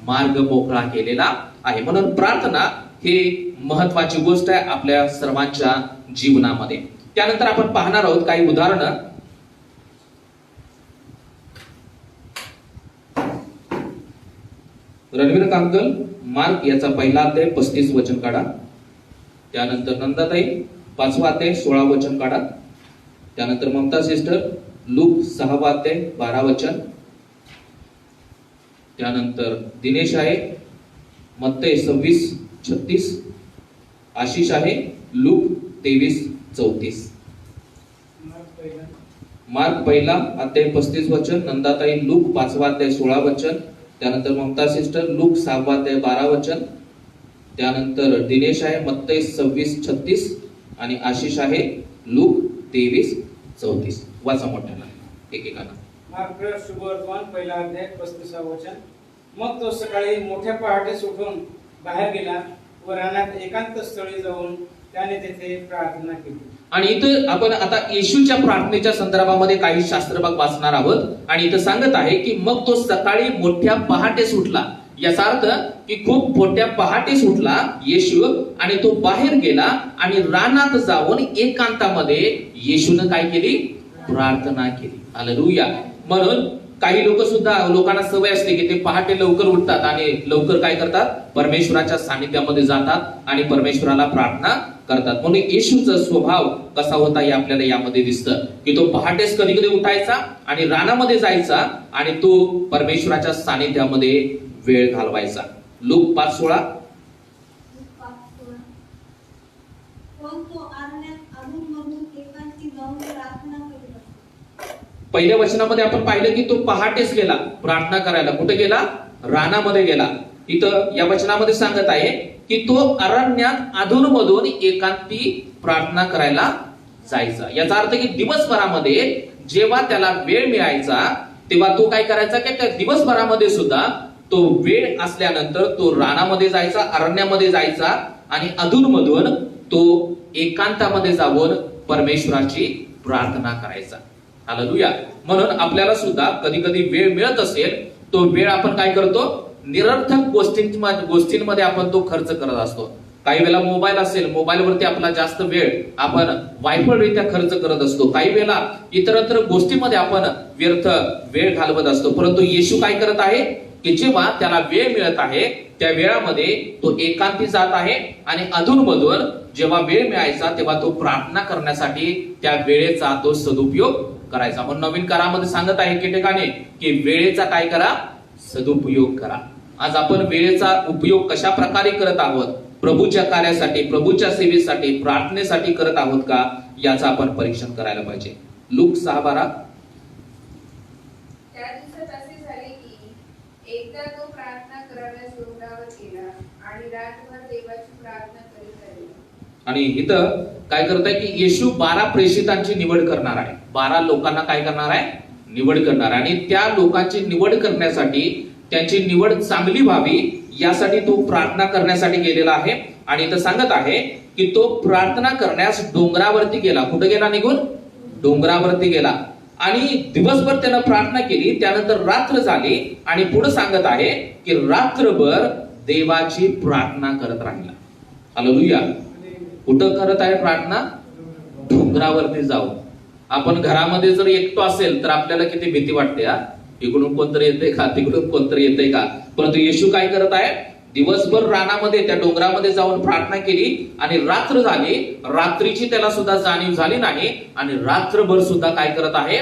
मार्ग मोकळा केलेला आहे. म्हणून प्रार्थना ही महत्वाची गोष्ट आहे आपल्या सर्वांच्या जीवनामध्ये. त्यानंतर आपण पाहणार आहोत काही उदाहरणं. रणवीर कांकल, मार्क याचा पहिला अध्याय 35 वचन काढा. त्यानंतर नंदाताई 5वा अध्याय 16 वचन काढा. त्यानंतर ममता सिस्टर लूक 6वा अध्याय 12 वचन. त्यानंतर दिनेश आहे मत्ते 26:36. आशिष आहे लूक 23:34. मार्क पहिला अध्याय 35 वचन, नंदाताई लूक 5वा अध्याय 16 वचन. त्यानंतर ममता सिस्टर लूक 6वा अध्याय 12 वचन. त्यानंतर दिनेश आहे मत्ते 26:36 आणि आशिष आहे लूक 23:34. वाचा मोठ्याला एकेकाना. मार्क शुभवर्तमान पहिला अध्याय 35 वचन. मग तो सकाळी मोठ्या पहाटेस उठून बाहेर गेला व रानात एकांत स्थळी जाऊन त्याने तेथे प्रार्थना केली. आणि इथं आपण आता येशूच्या प्रार्थनेच्या संदर्भामध्ये काही शास्त्रभाग वाचणार आहोत. आणि इथं सांगत आहे की मग तो सकाळी मोठ्या पहाटेस उठला. याचा अर्थ की खूप मोठ्या पहाटेस उठला येशू आणि तो बाहेर गेला आणि रानात जाऊन एकांतामध्ये येशूनं काय केली, प्रार्थना केली. हालेलुया. म्हणून काही लोक सुद्धा, लोकांना सवय असते की ते पहाटे लवकर उठतात आणि लवकर काय करतात, परमेश्वराच्या सानिध्यामध्ये जातात आणि परमेश्वराला प्रार्थना करतात. म्हणून येशूचा स्वभाव कसा होता हे आपल्याला यामध्ये दिसतं की तो पहाटेस कधी कधी उठायचा आणि रानामध्ये जायचा आणि तो परमेश्वराच्या सानिध्यामध्ये वेळ घालवायचा. लूक 5:16. पहिल्या वचनामध्ये आपण पाहिलं की तो पहाटेस गेला प्रार्थना करायला. कुठे गेला, रानामध्ये गेला. इथं या वचनामध्ये सांगत आहे की तो अरण्यात अधूनमधून एकांती प्रार्थना करायला जायचा. याचा अर्थ की दिवसभरामध्ये जेव्हा त्याला वेळ मिळायचा तेव्हा तो काय करायचा की त्या दिवसभरामध्ये सुद्धा तो वेळ असल्यानंतर तो रानामध्ये जायचा, अरण्यामध्ये जायचा आणि अधूनमधून तो एकांतामध्ये जाऊन परमेश्वराची प्रार्थना करायचा. हालेलुया. म्हणून आपल्याला सुद्धा कधी कधी वेळ मिळत असेल, तो वेळ आपण काय करतो, निरर्थक गोष्टींमध्ये आपण तो खर्च करत असतो. काही वेळेला मोबाईल असेल, मोबाईलवरती आपला जास्त वेळ आपण वायफळरित्या खर्च करत असतो. काही वेळेला इतरत्र गोष्टीमध्ये आपण व्यर्थ वेळ घालवत असतो. परंतु येशू काय करत आहे की जेव्हा त्याला वेळ मिळत आहे त्या वेळामध्ये तो एकांती जात आहे आणि अधूनमधून जेव्हा वेळ मिळायचा तेव्हा तो प्रार्थना करण्यासाठी त्या वेळेचा तो सदुपयोग करायचा. म्हणून नवीन करारामध्ये सांगत आहे की ठिकाणी की वेळेचा काय करा, सदुपयोग करा. आज आपण वेळेचा उपयोग कशा प्रकारे करत आहोत, प्रभूच्या कार्यासाठी, प्रभूच्या सेवेसाठी, प्रार्थनेसाठी करत आहोत का, याचं आपण परीक्षण करायला पाहिजे. लूक 6:12. त्या दिवसात असे झाले की एकदा तो प्रार्थना करायला डोंगरावर गेला आणि रातभर देवाची प्रार्थना करीत राहिला. आणि इथं काय करत आहे की येशू 12 प्रेषितांची निवड करणार आहे. 12 लोकांना काय करणार आहे, निवड करणार. आणि त्या लोकांची निवड करण्यासाठी, त्यांची निवड चांगली व्हावी यासाठी तो प्रार्थना करण्यासाठी गेलेला आहे. आणि इथं सांगत आहे की तो प्रार्थना करण्यास डोंगरावरती गेला. कुठे गेला, निघून डोंगरावरती गेला. आणि दिवसभर त्यानं प्रार्थना केली. त्यानंतर रात्र झाली आणि पुढे सांगत आहे की रात्रभर देवाची प्रार्थना करत राहिला. हालेलुया. कुठं करत आहे प्रार्थना, डोंगरावरती जाऊन. आपण घरामध्ये जर एकटो असेल तर आपल्याला किती भीती वाटते. इकडून कोणतरी येते का, तिकडून कोणतरी येते का. परंतु येशू काय करत आहे, दिवसभर रानामध्ये त्या डोंगरामध्ये जाऊन प्रार्थना केली आणि रात्र झाली. रात्रीची त्याला सुद्धा जाणीव झाली नाही आणि रात्रभर सुद्धा काय करत आहे,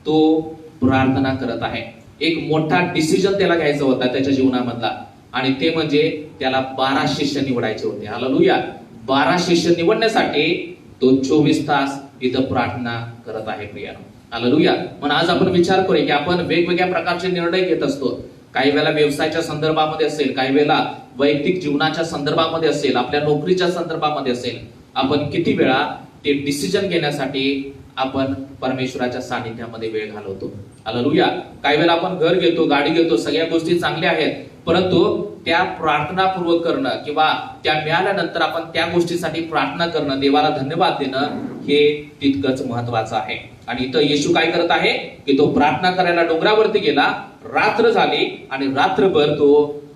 तो प्रार्थना करत आहे. एक मोठा डिसिजन त्याला घ्यायचा होता त्याच्या जीवनामधला, आणि ते म्हणजे त्याला 12 शिष्य निवडायचे होते. हालेलुया. 12 शिष्य निवडण्यासाठी तो 24 तास इथं प्रार्थना करत आहे प्रियानो. हालेलुया. म्हणून आज आपण विचार करूया की आपण वेगवेगळ्या प्रकारचे निर्णय घेत असतो. काही वेळेला व्यवसायाच्या संदर्भामध्ये असेल, काही वेळेला वैयक्तिक जीवनाच्या संदर्भामध्ये असेल, आपल्या नोकरीच्या संदर्भामध्ये असेल. आपण किती वेळा ते डिसिजन घेण्यासाठी आपण परमेश्वराच्या सानिध्यामध्ये वेळ घालवतो. हालेलुया. काही वेळेला आपण घर घेतो, गाडी घेतो, सगळ्या गोष्टी चांगल्या आहेत, परंतु त्या प्रार्थनापूर्वक करणं किंवा त्या मिळाल्यानंतर आपण त्या गोष्टीसाठी प्रार्थना करणं, देवाला धन्यवाद देणं, हे तितकंच महत्वाचं आहे. आणि इथं येशू काय करत आहे की तो प्रार्थना करायला डोंगरावरती गेला. रात्र झाली आणि रात्रभर तो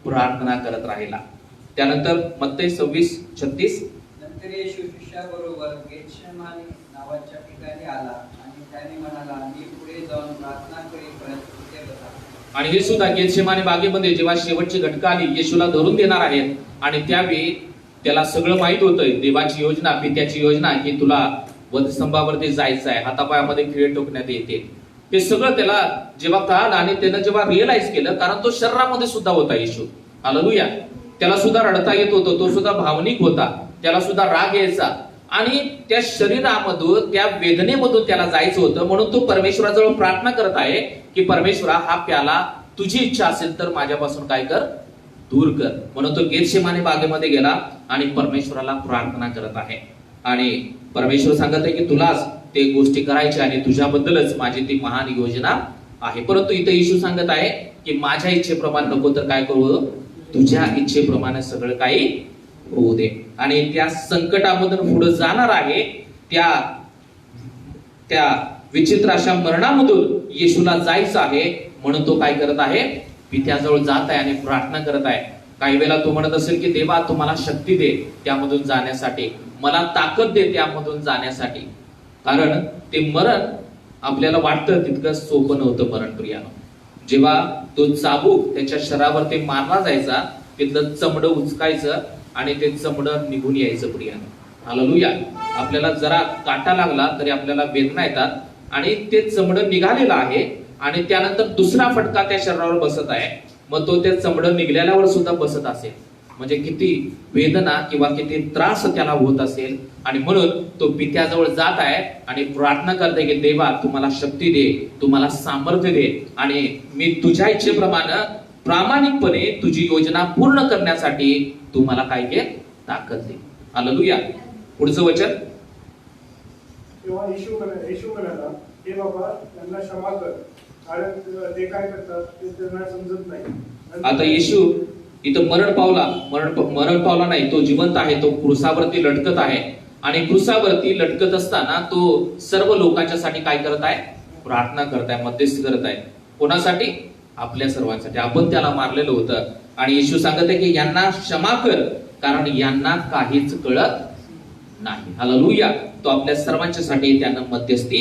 प्रार्थना करत राहिला. त्यानंतर मत्ती 26:36. नंतर येशू शिष्याबरोबर गेतसेमानी नावाच्या ठिकाणी आला आणि त्याने म्हणाला, मी पुढे जाऊन प्रार्थना करेपर्यंत तिथे बसा. आणि हे सुद्धा गेतसेमानी बागेमध्ये जेव्हा शेवटची घटका आली, येशूला धरून देणार आहेत आणि त्यावेळी त्याला सगळं माहित होतं, देवाची योजना, पित्याची योजना की तुला वधस्तंभावरती जायचं आहे, हातापायामध्ये खिळे टोकण्यात येते. हे सगळं त्याला जेव्हा कळालं आणि त्यानं जेव्हा रिअलाइज केलं, कारण तो शरीरामध्ये सुद्धा होता येशू. हालेलुया. त्याला सुद्धा रडता येत होतं, तो सुद्धा भावनिक होता, त्याला सुद्धा राग यायचा आणि त्या शरीरामधून, त्या वेदनेमधून त्याला जायचं होतं. म्हणून तो परमेश्वराजवळ प्रार्थना करत आहे की परमेश्वरा, हा प्याला तुझी इच्छा असेल तर माझ्यापासून काय कर, दूर कर. म्हणून तो गेतसेमानी बागेमध्ये गेला आणि परमेश्वराला प्रार्थना करत आहे. आणि परमेश्वर सांगत आहे की तुलाच ते गोष्टी करायच्या आणि तुझ्याबद्दलच माझी ती महान योजना आहे. परंतु इथे येशू सांगत आहे की माझ्या इच्छेप्रमाणे नको तर काय करू, तुझ्या इच्छेप्रमाणे सगळं काही होऊ दे. आणि त्या संकटामधून पुढे जाणार आहे, त्या विचित्र अशा मरणामधून येशूला जायचं आहे. म्हणून तो काय करत आहे, पित्याजवळ जात आहे आणि प्रार्थना करत आहे. काही वेळेला तो म्हणत असेल की देवा, तू मला शक्ती दे त्यामधून जाण्यासाठी, मला ताकद दे त्यामधून जाण्यासाठी. कारण ते मरण आपल्याला वाटतं तितकं सोपं नव्हतं मरण प्रियानो. जेव्हा तो चाबूक त्याच्या शरीरावरती मारला जायचा, तिथलं चमडं उचकायचं आणि ते चमडं निघून यायचं प्रियानो. हालेलुया. आपल्याला जरा काटा लागला तरी आपल्याला वेदना येतात आणि ते चमडं निघालेलं आहे आणि त्यानंतर दुसरा फटका त्या शरीरावर बसत आहे. मग तो त्या चमडं निघाल्यावर सुद्धा बसत असेल, म्हणजे किती वेदना किंवा किती त्रास त्याला होत असेल. आणि म्हणून तो पित्याजवळ जात आहे आणि प्रार्थना करते की देवा, तू मला शक्ती दे, तू मला सामर्थ्य दे आणि मी तुझ्या इच्छेप्रमाणे प्रामाणिकपणे तुझी योजना पूर्ण करण्यासाठी तू मला काय घे, ताकद दे. हालेलुया. पुढचं वचन. तेव्हा येशू म्हणाला, हे बाबा, त्यांना क्षमा कर, कारण ते काय करतात ते त्यांना समजत नाही. आता येशू इथं मरण पावला नाही, तो जिवंत आहे, तो क्रूसावरती लटकत आहे आणि क्रुसावरती लटकत असताना तो सर्व लोकांच्यासाठी काय करत आहे? प्रार्थना करत आहे, मध्यस्थी करत आहे. कोणासाठी? आपल्या सर्वांसाठी. आपण त्याला मारलेलं होतं आणि येशू सांगत आहे की यांना क्षमा कर, कारण यांना काहीच कळत नाही. हालेलुया. तो आपल्या सर्वांच्यासाठी त्यानं मध्यस्थी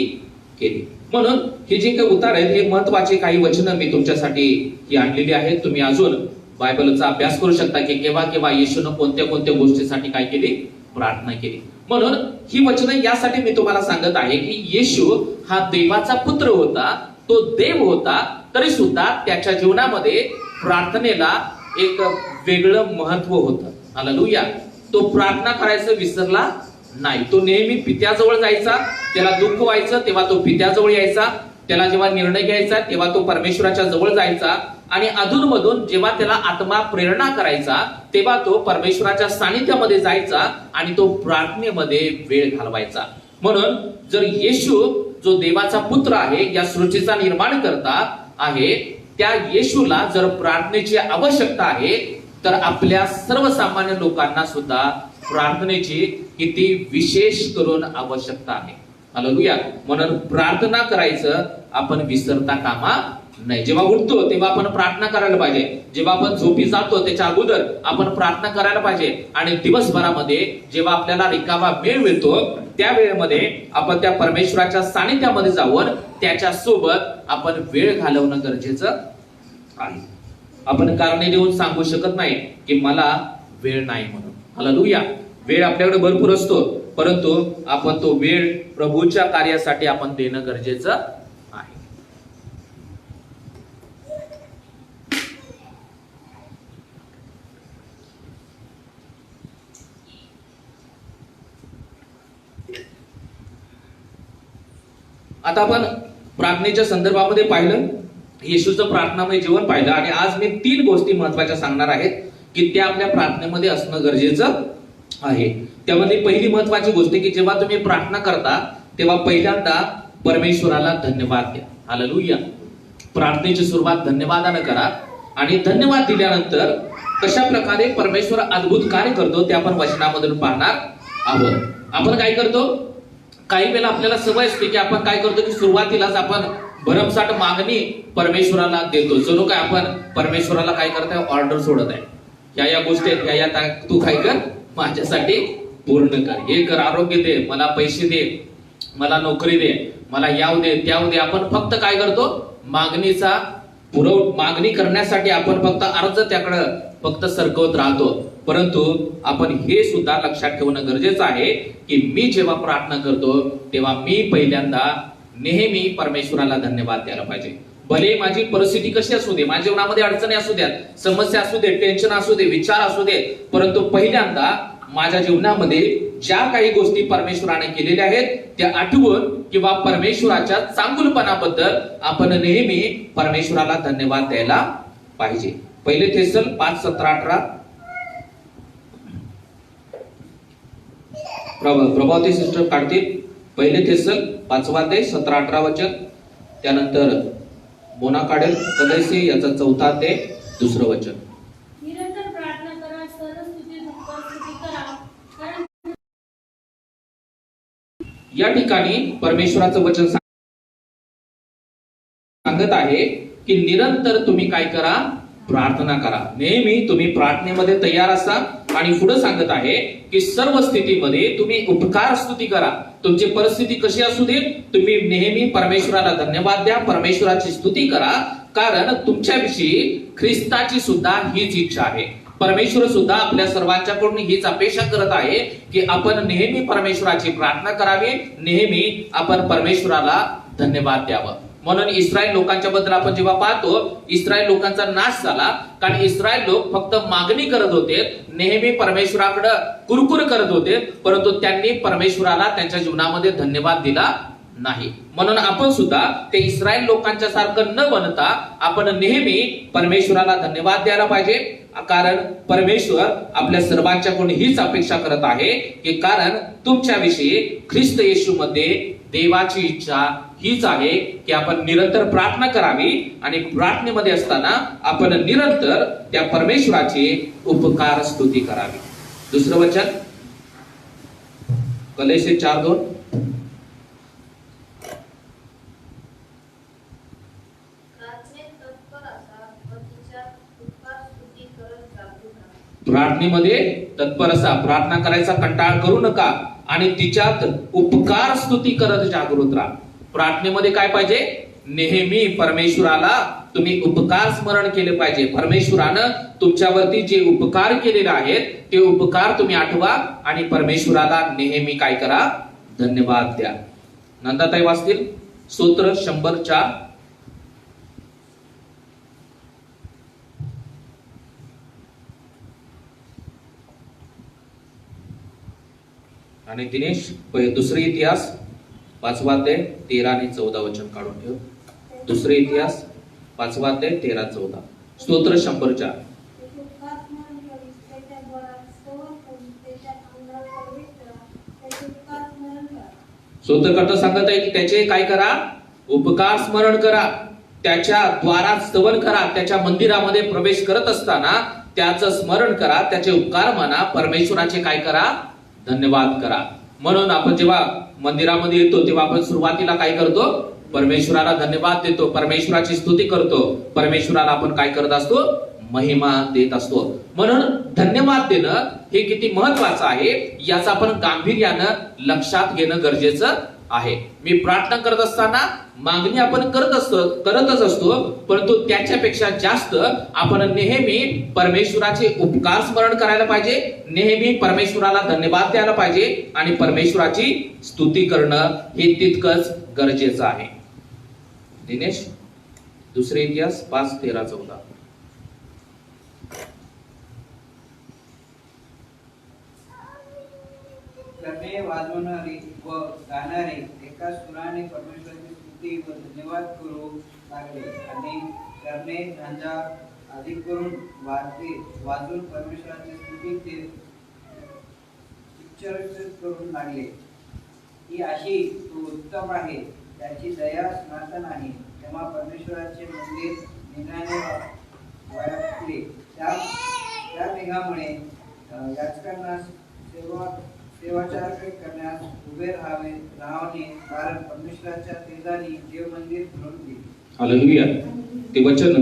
केली. म्हणून हे जे काही उतार आहेत हे महत्वाचे काही वचनं मी तुमच्यासाठी ही आणलेली आहेत. तुम्ही अजून बायबलचा अभ्यास करू शकता की केव्हा केव्हा येशूनं कोणत्या कोणत्या गोष्टीसाठी काय केली? प्रार्थना केली. म्हणून ही वचनं यासाठी मी तुम्हाला सांगत आहे की येशू हा देवाचा पुत्र होता, तो देव होता, तरी सुद्धा त्याच्या जीवनामध्ये प्रार्थनेला एक वेगळं महत्व होतं. हालेलुया. तो प्रार्थना करायचं विसरला नाही. तो नेहमी पित्याजवळ जायचा. त्याला दुःख व्हायचं तेव्हा तो पित्याजवळ यायचा. त्याला जेव्हा निर्णय घ्यायचा तेव्हा तो परमेश्वराच्या जवळ जायचा. आणि अधूनमधून जेव्हा त्याला आत्मा प्रेरणा करायचा तेव्हा तो परमेश्वराच्या सानिध्यामध्ये जायचा आणि तो प्रार्थनेमध्ये वेळ घालवायचा. म्हणून जर येशू जो देवाचा पुत्र आहे, या सृष्टीचा निर्माण करता आहे, त्या येशूला जर प्रार्थनेची आवश्यकता आहे, तर आपल्या सर्वसामान्य लोकांना सुद्धा प्रार्थनेची किती विशेष करून आवश्यकता आहे. हालेलुया. म्हणून प्रार्थना करायचं आपण विसरता कामा नाही. जेव्हा उठतो तेव्हा आपण प्रार्थना करायला पाहिजे. जेव्हा आपण झोपी जातो त्याच्या अगोदर आपण प्रार्थना करायला पाहिजे. आणि दिवसभरामध्ये जेव्हा आपल्याला रिकामा वेळ मिळतो त्या वेळेमध्ये आपण त्या परमेश्वराच्या सानिध्यामध्ये जाऊन त्याच्या सोबत आपण वेळ घालवणं गरजेचं आहे. आपण कारणे देऊन सांगू शकत नाही की मला वेळ नाही म्हणून. हालेलुया. वेळ आपल्याकडे भरपूर असतो, परंतु आपण तो वेळ प्रभूच्या कार्यासाठी आपण देणं गरजेचं आहे. आता आपण प्रार्थनेच्या संदर्भामध्ये पाहिलं, येशूचं प्रार्थनामय जीवन पाहिलं, आणि आज मी 3 गोष्टी महत्वाच्या सांगणार आहेत की त्या आपल्या प्रार्थनेमध्ये असणं गरजेचं आहे. त्यामध्ये पहिली महत्वाची गोष्ट की जेव्हा तुम्ही प्रार्थना करता तेव्हा पहिल्यांदा परमेश्वराला धन्यवाद द्या. हालेलुया. प्रार्थनेची सुरुवात धन्यवादानं करा. आणि धन्यवाद दिल्यानंतर कशा प्रकारे परमेश्वर अद्भुत कार्य करतो ते आपण वचनामधून पाहणार आहोत. आपण काय करतो? काही वेळेला आपल्याला सवय असते की आपण काय करतो की सुरुवातीलाच आपण भरमसाठ मागणी परमेश्वराला देतो. जणू काय आपण परमेश्वराला काय करताय? ऑर्डर सोडत आहे. या गोष्टी आहेत, तू काय कर, माझ्यासाठी पूर्ण कर. हे कर, आरोग्य दे, मला पैसे दे, मला नोकरी दे, मला याव दे, त्याव दे. आपण फक्त काय करतो? मागणीचा मागणी करण्यासाठी आपण फक्त अर्ज त्याकडं फक्त सरकवत राहतो. परंतु आपण हे सुद्धा लक्षात ठेवणं गरजेचं आहे की मी जेव्हा प्रार्थना करतो तेव्हा मी पहिल्यांदा नेहमी परमेश्वराला धन्यवाद द्यायला पाहिजे. भले माझी परिस्थिती कशी असू दे, माझ्या जीवनामध्ये अडचणी असू द्या, समस्या असू दे, टेन्शन असू दे, विचार असू दे, परंतु पहिल्यांदा माझ्या जीवनामध्ये ज्या काही गोष्टी परमेश्वराने केलेल्या आहेत त्या आठवून किंवा परमेश्वराच्या चांगुलपणाबद्दल आपण नेहमी परमेश्वराला धन्यवाद द्यायला पाहिजे. पहिले थेसल 5:17-18. प्रभावती सिस्टर काढतील. पहिले थेसल 5:17-18 वचन. त्यानंतर मोना काढेल कदैसे याचा 4 ते 2 वचन. निरंतर प्रार्थना करा, सर्व स्तुती करा, कारण या ठिकाणी परमेश्वराचं वचन सांगत आहे की निरंतर तुम्ही काय करा? प्रार्थना करा. नेहमी तुम्ही प्रार्थनेमध्ये तयार असा. आणि पुढे सांगत आहे की सर्व स्थितीमध्ये तुम्ही उपकार स्तुती करा. तुमची परिस्थिती कशी असू दे, तुम्ही नेहमी परमेश्वराला धन्यवाद द्या, परमेश्वराची स्तुती करा, कारण तुमच्याविषयी ख्रिस्ताची सुद्धा हीच इच्छा आहे. परमेश्वर सुद्धा आपल्या सर्वांच्याकडून हीच अपेक्षा करत आहे की आपण नेहमी परमेश्वराची प्रार्थना करावी, नेहमी आपण परमेश्वराला धन्यवाद द्यावं. म्हणून इस्रायल लोकांच्या बद्दल आपण जेव्हा पाहतो, इस्रायल लोकांचा नाश झाला कारण इस्रायल लोक फक्त मागणी करत होते, नेहमी परमेश्वराकडे कुरकुर करत होते, परंतु त्यांनी परमेश्वराला त्यांच्या जीवनामध्ये धन्यवाद दिला नाही. म्हणून आपण सुद्धा ते इस्रायल लोकांच्या सारखं न बनता आपण नेहमी परमेश्वराला धन्यवाद द्यायला पाहिजे. कारण परमेश्वर आपल्या सर्वांच्याकडून हीच अपेक्षा करत आहे की कारण तुमच्याविषयी ख्रिस्त येशू मध्ये देवाची इच्छा हीच आहे की आपण निरंतर प्रार्थना करावी आणि प्रार्थनेमध्ये असताना आपण निरंतर त्या परमेश्वराची उपकार स्तुती करावी. 2 वचन कलेशे 4:2. प्रार्थनेमध्ये तत्पर असा, प्रार्थना करायचा कंटाळ करू नका आणि तिच्यात उपकार स्तुती करत जागृत राहा. प्रार्थनेमध्ये काय पाहिजे? नेहमी परमेश्वराला तुम्ही उपकार स्मरण केले पाहिजे. परमेश्वरानं तुमच्यावरती जे उपकार केलेले आहेत ते उपकार तुम्ही आठवा आणि परमेश्वराला नेहमी काय करा? धन्यवाद द्या. नंदाताई वाचतील स्तोत्र 104. आणि दिनेश दुसरे इतिहास 5वा अध्याय 13 आणि 14 वचन काढून ठेव. दुसरे इतिहास 5वा अध्याय 13-14. स्तोत्र 104. स्तोत्रकर्ता सांगत आहे की त्याचे काय करा? उपकार स्मरण करा, त्याच्या द्वारात स्तवन करा, त्याच्या मंदिरामध्ये प्रवेश करत असताना त्याचं स्मरण करा, त्याचे उपकार म्हणा, परमेश्वराचे काय करा? धन्यवाद करा. म्हणून आपण जेव्हा मंदिरामध्ये येतो तेव्हा आपण सुरुवातीला काय करतो? परमेश्वराला धन्यवाद देतो, परमेश्वराची स्तुती करतो, परमेश्वराला आपण काय करत असतो? महिमा देत असतो. म्हणून धन्यवाद देणं हे किती महत्वाचं आहे याचं आपण गांभीर्यानं लक्षात घेणं गरजेचं आहे. मी प्रार्थना करत असताना मागणी आपण करतच असतो, परंतु त्याच्यापेक्षा जास्त आपण नेहमी परमेश्वराचे उपकार स्मरण करायला पाहिजे, नेहमी परमेश्वराला धन्यवाद द्यायला पाहिजे आणि परमेश्वराची स्तुती करणं हे तितकंच गरजेचं आहे. दिनेश दुसरे इतिहास 5:13-14. करणे वाजवणारे व गाणारे एका सुराने परमेश्वराची स्तुती व धन्यवाद करू लागले आणि करणे झांजा अधिक करून वाजून परमेश्वराची स्तुती ते उच्चारित करून लागले की अशी तो उत्तम आहे, त्याची दया सनातन आहे. तेव्हा परमेश्वराचे मंदिर मेघाने व्यापले. त्या मेघामुळे याचकांना सेवाचार करण्यास उभे राहावे, कारण परमेश्वराच्या तेजाने देव मंदिर भरून गेले. हालेलुया. ते वचन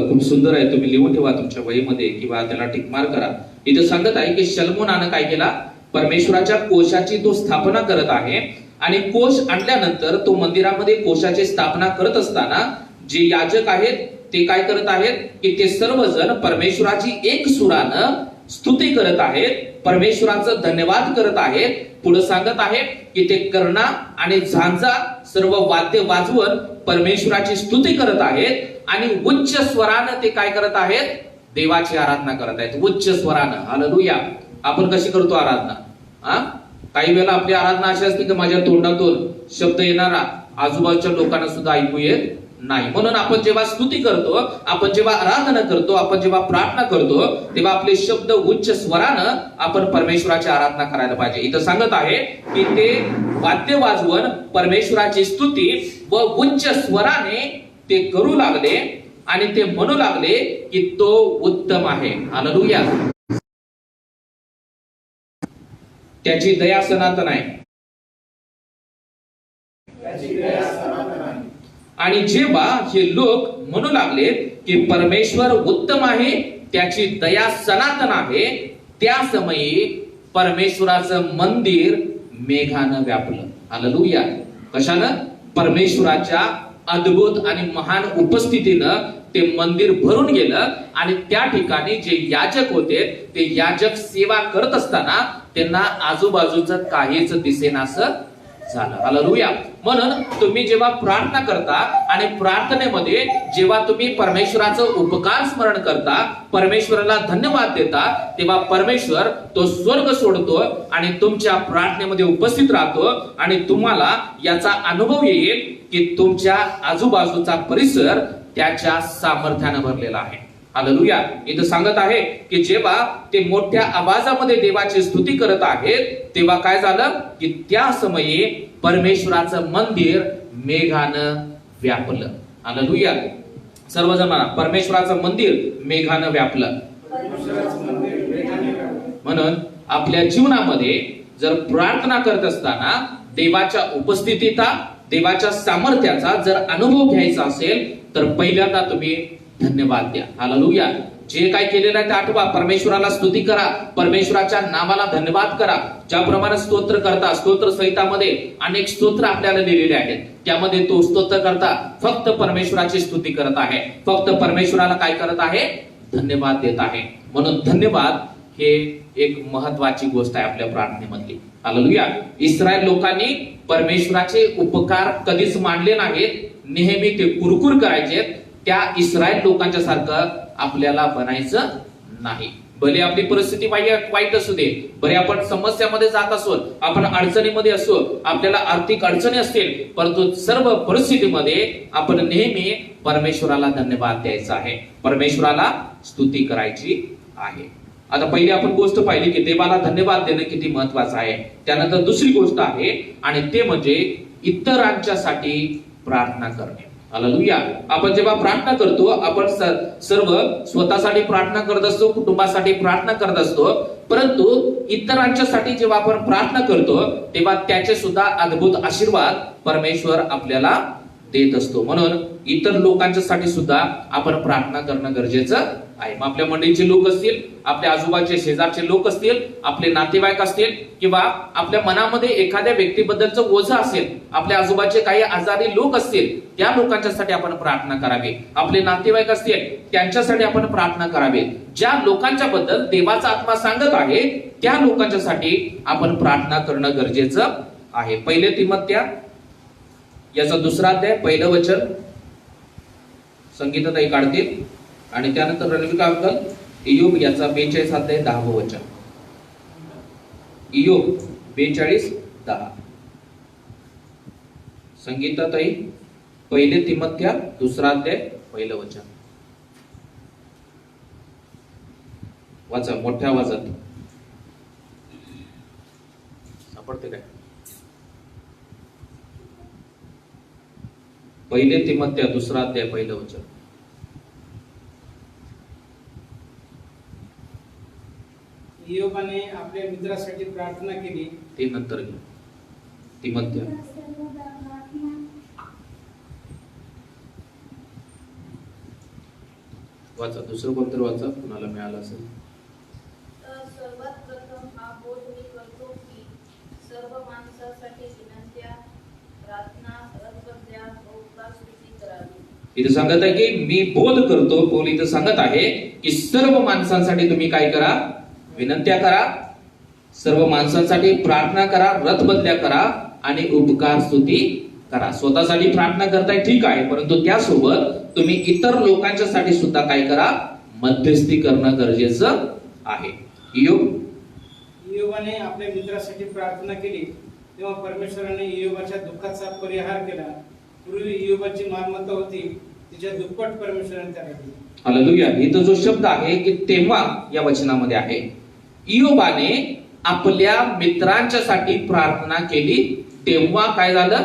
खूप सुंदर आहे. तुम्ही लिहून ठेवा तुमच्या वहीमध्ये किंवा त्याला टिकमार करा. इथं सांगत आहे की शलोमोनानं काय केला? परमेश्वराच्या कोशाची तो स्थापना करत आहे आणि कोश आणल्यानंतर तो मंदिरामध्ये कोशाची स्थापना करत असताना जे याजक आहेत ते काय करत आहेत की ते सर्वजण परमेश्वराची एक सुरानं स्तुती करत आहेत, परमेश्वराचं धन्यवाद करत आहेत. पुढे सांगत आहे की ते कर्णा आणि झांजा सर्व वाद्य वाजवून परमेश्वराची स्तुती करत आहेत आणि उच्च स्वरानं ते काय करत आहेत? देवाची आराधना करत आहेत उच्च स्वरानं. हालेलुया. आपण कशी करतो आराधना? काही वेळेला आपली आराधना अशी असते की माझ्या तोंडातून शब्द येणारा आजूबाजूच्या लोकांना सुद्धा ऐकू येत नाही. म्हणून आपण जेव्हा स्तुती करतो, आपण जेव्हा आराधना करतो, आपण जेव्हा प्रार्थना करतो तेव्हा आपले शब्द उच्च स्वरानं आपण परमेश्वराची आराधना करायला पाहिजे. इथं सांगत आहे की ते वाद्य वाजवून परमेश्वराची स्तुती व उच्च स्वराने ते करू लागले आणि ते म्हणू लागले की तो उत्तम आहे. हालेलुया. त्याची दया सनातन आहे. आणि जेव्हा हे लोक म्हणू लागले की परमेश्वर उत्तम आहे, त्याची दया सनातन आहे, त्या समयी परमेश्वराचं मंदिर मेघानं व्यापलं. हालेलुया. कशानं? परमेश्वराच्या अद्भुत आणि महान उपस्थितीनं ते मंदिर भरून गेलं आणि त्या ठिकाणी जे याजक होते ते याजक सेवा करत असताना त्यांना आजूबाजूचं काहीच दिसेनासं झालं. हालेलुया. म्हणून तुम्ही जेव्हा प्रार्थना करता आणि प्रार्थनेमध्ये जेव्हा तुम्ही परमेश्वराचं उपकार स्मरण करता, परमेश्वराला धन्यवाद देता, तेव्हा परमेश्वर तो स्वर्ग सोडतो आणि तुमच्या प्रार्थनेमध्ये उपस्थित राहतो आणि तुम्हाला याचा अनुभव येईल की तुमच्या आजूबाजूचा परिसर त्याच्या सामर्थ्यानं भरलेला आहे. हालेलुया. इथं सांगत आहे की जेव्हा ते मोठ्या आवाजामध्ये देवाची स्तुती करत आहेत तेव्हा काय झालं की त्या समयी परमेश्वराचं मंदिर मेघानं व्यापलं. हालेलुया. सर्वजण म्हणा, परमेश्वराचं मंदिर मेघानं व्यापलं. म्हणून आपल्या जीवनामध्ये जर प्रार्थना करत असताना देवाच्या उपस्थितीचा, देवाच्या सामर्थ्याचा जर अनुभव घ्यायचा असेल तर पहिल्यांदा तुम्ही धन्यवाद द्या. हालेलुया. जे काय केलेलं आहे ते आठवा. परमेश्वराला स्तुती करा, परमेश्वराच्या नावाला धन्यवाद करा. ज्याप्रमाणे स्तोत्र करता, स्तोत्र संहितामध्ये अनेक स्तोत्र आपल्याला लिहिलेले आहेत, त्यामध्ये तो स्तोत्र करता फक्त परमेश्वराची स्तुती करत आहे, फक्त परमेश्वराला काय करत आहे, धन्यवाद देत आहे. म्हणून धन्यवाद हे एक महत्वाची गोष्ट आहे आपल्या प्रार्थनेमधली. हालेलुया. इस्रायल लोकांनी परमेश्वराचे उपकार कधीच मानले नाहीत, नेहमी ते कुरकुर करायचे. त्या इस्रायल लोकांच्या सारखं आपल्याला बनायचं नाही. भले आपली परिस्थिती वाईट असू दे, बरे आपण समस्यामध्ये जात असो, आपण अडचणीमध्ये असो, आपल्याला आर्थिक अडचणी असतील, परंतु सर्व परिस्थितीमध्ये आपण नेहमी परमेश्वराला धन्यवाद द्यायचा आहे, परमेश्वराला स्तुती करायची आहे. आता पहिली आपण गोष्ट पाहिली की देवाला धन्यवाद देणं किती महत्वाचं आहे. त्यानंतर दुसरी गोष्ट आहे आणि ते म्हणजे इतरांच्यासाठी प्रार्थना करणे. हालेलुया. आपण जेव्हा प्रार्थना करतो, आपण सर्व स्वतःसाठी प्रार्थना करत असतो, कुटुंबासाठी प्रार्थना करत असतो, परंतु इतरांच्यासाठी जेव्हा आपण प्रार्थना करतो तेव्हा त्याचे सुद्धा अद्भुत आशीर्वाद परमेश्वर आपल्याला देत असतो. म्हणून इतर लोकांच्यासाठी सुद्धा आपण प्रार्थना करणं गरजेचं आहे. मग आपल्या मंडळीचे लोक असतील, आपल्या आजूबाजूचे शेजारचे लोक असतील, आपले नातेवाईक असतील, किंवा आपल्या मनामध्ये एखाद्या व्यक्तीबद्दलचं ओझं असेल, आपल्या आजूबाजूचे काही आजारी लोक असतील, त्या लोकांच्यासाठी आपण प्रार्थना करावी. आपले नातेवाईक असतील, त्यांच्यासाठी आपण प्रार्थना करावी. ज्या लोकांच्या बद्दल देवाचा आत्मा सांगत आहे त्या लोकांच्यासाठी आपण प्रार्थना करणं गरजेचं आहे. पहिले तिमोथेय याचा 2रा अध्याय 1 वचन संगीताताई काढतील आणि त्यानंतर रणविका अंकल इयोब याचा 42 अध्याय 10 वचन. इयोब 42:10. संगीताताई 1 तिमोथेय 2रा अध्याय 1 वचन वाचा मोठ्या आवाजात. सापडते काय? 1 तिमोथेय 2रा अध्याय 1 वचन. इयोबाने आपल्या मित्रासाठी प्रार्थना केली. ते नंतर घे. तिमोथेय वाचा, दुसरं कोणतरी वाचा, कुणाला मिळालं असेल. तर सर्वात प्रथम हा बोध मी करतो की सर्व माणसासाठी विनंत्या, प्रार्थना, रथबद्ध्या व उपकार स्तुती करावी. इथे सांगत आहे की मी बोध करतो. पौल इथे सांगत आहे की सर्व माणसांसाठी तुम्ही काय करा, विनंत्या करा, सर्व माणसांसाठी प्रार्थना करा, रथबद्ध्या करा आणि उपकार स्तुती करा. स्वतःसाठी प्रार्थना करताय ठीक आहे, परंतु त्यासोबत तुम्ही इतर लोकांच्यासाठी सुद्धा काय करा, मध्यस्थी करणं गरजेचं आहे. इयोबाने आपल्या मित्रासाठी प्रार्थना केली तेव्हा परमेश्वराने इयोबाच्या दुःखाचा परिहार केला. पूर्वी इयोबाची मालमत्ता होती, तिच्या दुप्पट परमेश्वराने त्याला दिली. हालेलुया. इथं जो शब्द आहे की तेव्हा या वचनामध्ये आहे, इयोबाने आपल्या मित्रांच्यासाठी प्रार्थना केली तेव्हा काय झालं,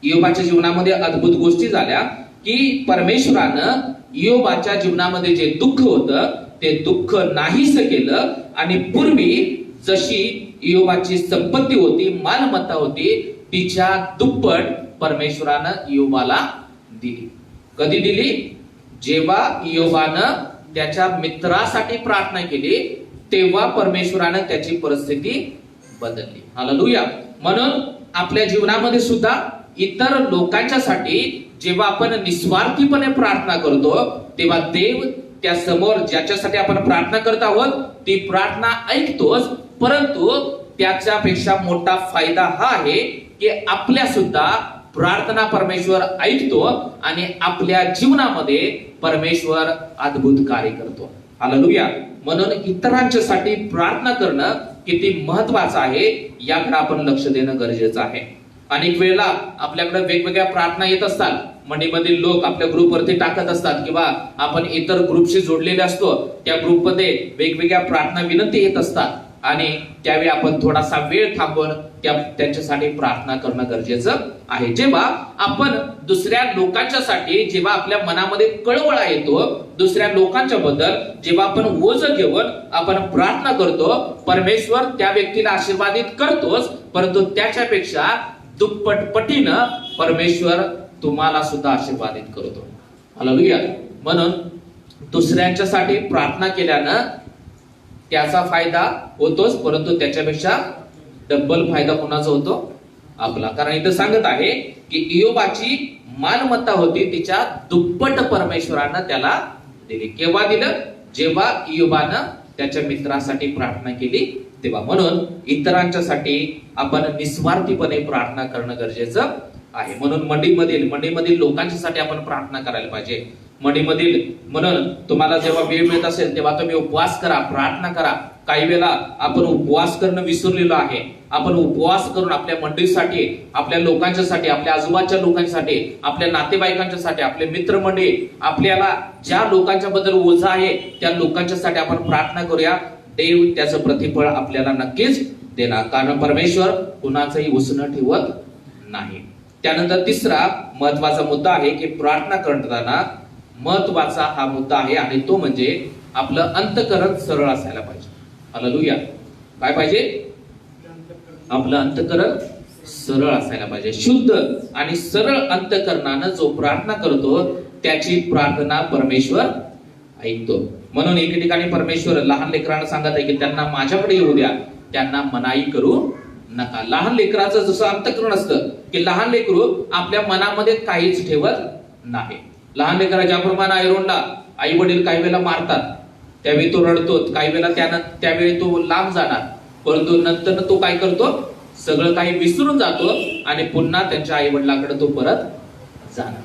इयोबाच्या जीवनामध्ये अद्भुत गोष्टी झाल्या की परमेश्वरानं इयोबाच्या जीवनामध्ये जे दुःख होतं ते दुःख नाहीस केलं आणि पूर्वी जशी इयोबाची संपत्ती होती, मालमत्ता होती, तिच्या दुप्पट परमेश्वरानं इयोबाला दिली. कधी दिली? जेव्हा इयोबानं त्याच्या मित्रासाठी प्रार्थना केली तेव्हा परमेश्वरानं त्याची परिस्थिती बदलली. हालेलुया. म्हणून आपल्या जीवनामध्ये सुद्धा इतर लोकांच्यासाठी जेव्हा आपण निस्वार्थीपणे प्रार्थना करतो तेव्हा देव त्या समोर ज्याच्यासाठी आपण प्रार्थना करत आहोत ती प्रार्थना ऐकतोच, परंतु त्याच्यापेक्षा मोठा फायदा हा आहे की आपल्या सुद्धा प्रार्थना परमेश्वर ऐकतो आणि आपल्या जीवनामध्ये परमेश्वर अद्भुत कार्य करतो. हालेलुया. म्हणून इतरांच्यासाठी प्रार्थना करणं किती महत्वाचं आहे याकडे आपण लक्ष देणं गरजेचं आहे. अनेक वेळेला आपल्याकडे वेगवेगळ्या प्रार्थना येत असतात, मंडळीमधील लोक आपल्या ग्रुपवरती टाकत असतात किंवा आपण इतर ग्रुपशी जोडलेले असतो, त्या ग्रुपमध्ये वेगवेगळ्या प्रार्थना विनंती येत असतात. आणि त्यावेळी आपण थोडासा वेळ थांबून त्यांच्यासाठी प्रार्थना करणं गरजेचं आहे. जेव्हा आपण दुसऱ्या लोकांच्यासाठी, जेव्हा आपल्या मनामध्ये कळवळा येतो दुसऱ्या लोकांच्या बद्दल, जेव्हा आपण ओझं घेऊन आपण प्रार्थना करतो, परमेश्वर त्या व्यक्तीला आशीर्वादित करतोच, परंतु त्याच्यापेक्षा दुप्पट पटीनं परमेश्वर तुम्हाला सुद्धा आशीर्वादित करतो. हालेलुया. म्हणून दुसऱ्यांच्यासाठी प्रार्थना केल्यानं त्याचा फायदा होतोच, परंतु त्याच्यापेक्षा डबल फायदा कोणाचा होतो? आपला. कारण इथं सांगत आहे की इयोबाची मालमत्ता होती तिच्या दुप्पट परमेश्वरानं त्याला दिली. केव्हा दिलं? जेव्हा इयोबानं त्याच्या मित्रासाठी प्रार्थना केली तेव्हा. म्हणून इतरांच्यासाठी आपण निस्वार्थीपणे प्रार्थना करणं गरजेचं आहे. म्हणून मंडीमधील लोकांच्यासाठी आपण प्रार्थना करायला पाहिजे. म्हणून तुम्हाला जेव्हा वेळ मिळत असेल तेव्हा तुम्ही उपवास करा, प्रार्थना करा. काही वेळा आपण उपवास करणं विसरलेलो आहे. आपण उपवास करून आपल्या मंडळीसाठी, आपल्या लोकांच्यासाठी, आपल्या आजूबाजूच्या लोकांसाठी, आपल्या नातेवाईकांच्यासाठी, आपले मित्रमंडळी, आपल्याला ज्या लोकांच्या बद्दल ओझं आहे त्या लोकांच्यासाठी आपण प्रार्थना करूया. देव त्याचं प्रतिफळ आपल्याला नक्कीच देणार, कारण परमेश्वर कुणाचंही उसणं ठेवत नाही. त्यानंतर तिसरा महत्वाचा मुद्दा आहे की प्रार्थना करताना महत्वाचा हा मुद्दा आहे आणि तो म्हणजे आपलं अंतःकरण सरळ असायला पाहिजे. हालेलुया. काय पाहिजे? आपलं अंतःकरण सरळ असायला पाहिजे. शुद्ध आणि सरळ अंतःकरणानं जो प्रार्थना करतो त्याची प्रार्थना परमेश्वर ऐकतो. म्हणून एके ठिकाणी परमेश्वर लहान लेकरांना सांगत आहे की त्यांना माझ्याकडे येऊ द्या, त्यांना मनाई करू नका. लहान लेकराचं जसं अंतःकरण असतं की लहान लेकरू आपल्या मनामध्ये काहीच ठेवत नाही. लहान लेकरा ज्याप्रमाणे आयरोनला आई वडील काही वेळेला मारतात, त्यावेळी तो रडतो, काही वेळेला त्यावेळी तो लांब जाणार, परंतु नंतर तो काय करतो? सगळं काही विसरून जातो आणि पुन्हा त्यांच्या आई वडिलांकडे तो परत जाणार.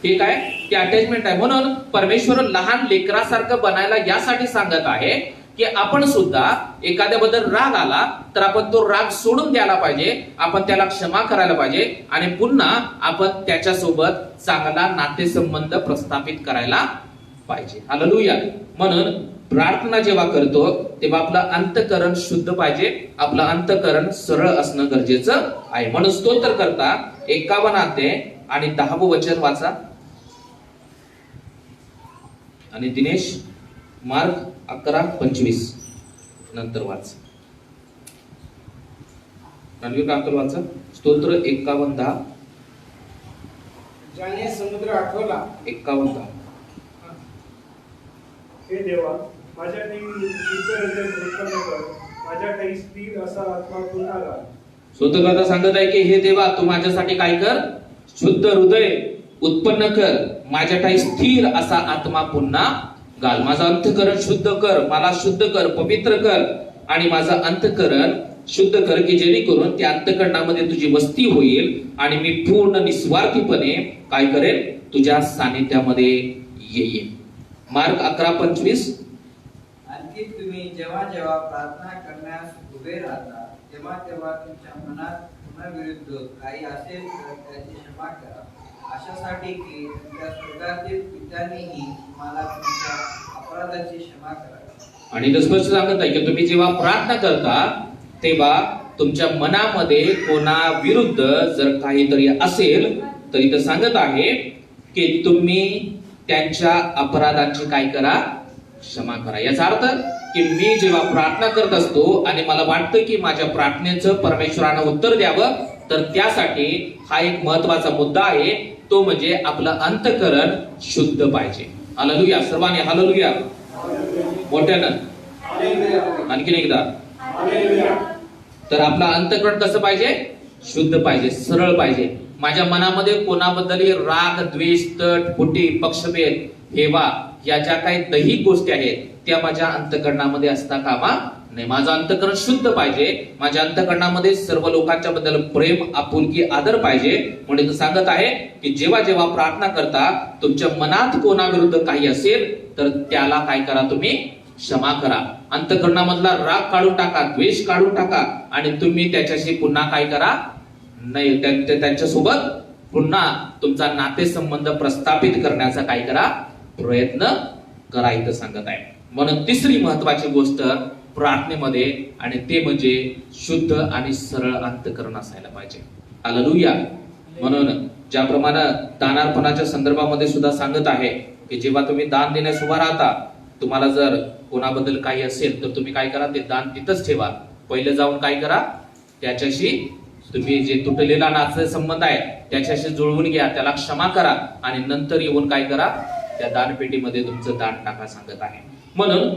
हे काय? ते अटॅचमेंट आहे. म्हणून परमेश्वर लहान लेकरासारखं बनायला यासाठी सांगत आहे की आपण सुद्धा एखाद्याबद्दल राग आला तर आपण तो राग सोडून द्यायला पाहिजे, आपण त्याला क्षमा करायला पाहिजे आणि पुन्हा आपण त्याच्यासोबत चांगला नातेसंबंध प्रस्थापित करायला पाहिजे. हालेलुया. म्हणून प्रार्थना जेव्हा करतो तेव्हा आपलं अंतःकरण शुद्ध पाहिजे, आपलं अंतःकरण सरळ असणं गरजेचं आहे. म्हणून स्तोत्र करता 51 अध्याय आणि 10व वचन वाचा. आणि दिनेश मार्क 11:25 नंतर वाच. रणवीर काकल वाचा. स्तोत्र 51:10. ज्याने समुद्र आठवला 51:10. हे देवा, माझ्या ठायी शुद्ध हृदय उत्पन्न कर, माझ्या ठायी स्थिर असा आत्मा पुन्हा घाल. स्तोत्रकर्ता सांगत आहे की हे देवा, तू माझ्यासाठी काय कर? शुद्ध हृदय उत्पन्न कर, माझ्या ठायी स्थिर असा आत्मा पुन्हा घाल. माझं अंतःकरण शुद्ध कर, मला शुद्ध कर, पवित्र कर आणि माझं अंतःकरण शुद्ध कर की जेणेकरून त्या अंतःकरणामध्ये तुझी वस्ती होईल आणि मी पूर्ण निस्वार्थीपने काय करेन? तुझ्या सानिध्यामध्ये येईन. मार्क 11:25. आणखी तुम्ही जेव्हा जेव्हा प्रार्थना करण्यास उभे राहता तेव्हा तेव्हा तुमच्या मनात कुणाविरुद्ध काही असेल तर त्याची क्षमा करा, अशासाठी की तुमच्या स्वर्गातील पित्यानेही तुम्हाला तुमच्या अपराधाची क्षमा करावी. आणि तो स्पष्ट सांगत आहे की तुम्ही जेव्हा प्रार्थना करता तेव्हा तुमच्या मनामध्ये कोणाविरुद्ध जर काहीतरी असेल तर इथं सांगत आहे की तुम्ही त्यांच्या अपराधांची काय करा? क्षमा करा. याचा अर्थ की मी जेव्हा प्रार्थना करत असतो आणि मला वाटतं की माझ्या प्रार्थनेचं परमेश्वरानं उत्तर द्यावं, तर त्यासाठी हा एक महत्वाचा मुद्दा आहे, तो म्हणजे आपलं अंतःकरण शुद्ध पाहिजे. हालेलुया. सर्वांनी हालेलुया मोठ्यानं आणखीन एकदा. तर आपलं अंतःकरण कसं पाहिजे? शुद्ध पाहिजे, सरळ पाहिजे. माझ्या मनामध्ये कोणाबद्दलही राग, द्वेष, तट, फुटी, पक्षभेद, हेवा या ज्या काही दैहिक गोष्टी आहेत त्या माझ्या अंतःकरणामध्ये असता कामा नाही. माझं अंतःकरण शुद्ध पाहिजे. माझ्या अंतःकरणामध्ये सर्व लोकांच्या बद्दल प्रेम, आपुलकी, आदर पाहिजे. म्हणून तो सांगत आहे की जेव्हा जेव्हा प्रार्थना करता तुमच्या मनात कोणाविरुद्ध काही असेल तर त्याला काय करा? तुम्ही क्षमा करा. अंतःकरणामधला राग काढून टाका, द्वेष काढून टाका आणि तुम्ही त्याच्याशी पुन्हा काय करा? नाही, त्यांच्यासोबत पुन्हा तुमचा नातेसंबंध प्रस्थापित करण्याचा काय करा? प्रयत्न करा इथं सांगत आहे. म्हणून तिसरी महत्वाची गोष्ट प्रार्थनेमध्ये, आणि ते म्हणजे शुद्ध आणि सरळ अंतःकरण असायला पाहिजे. हालेलुया. म्हणून ज्याप्रमाणे दानार्पणाच्या संदर्भामध्ये सुद्धा सांगत आहे की जेव्हा तुम्ही दान देण्यास उभा राहता, तुम्हाला जर कोणाबद्दल काही असेल तर तुम्ही काय करा, ते दान तिथंच ठेवा. पहिले जाऊन काय करा, त्याच्याशी तुम्ही जे तुटलेला नाते संबंध आहे त्याच्याशी जुळवून घ्या, त्याला क्षमा करा, आणि नंतर येऊन काय करा, त्या दानपेटीमध्ये तुमचं दान टाका सांगत आहे. म्हणून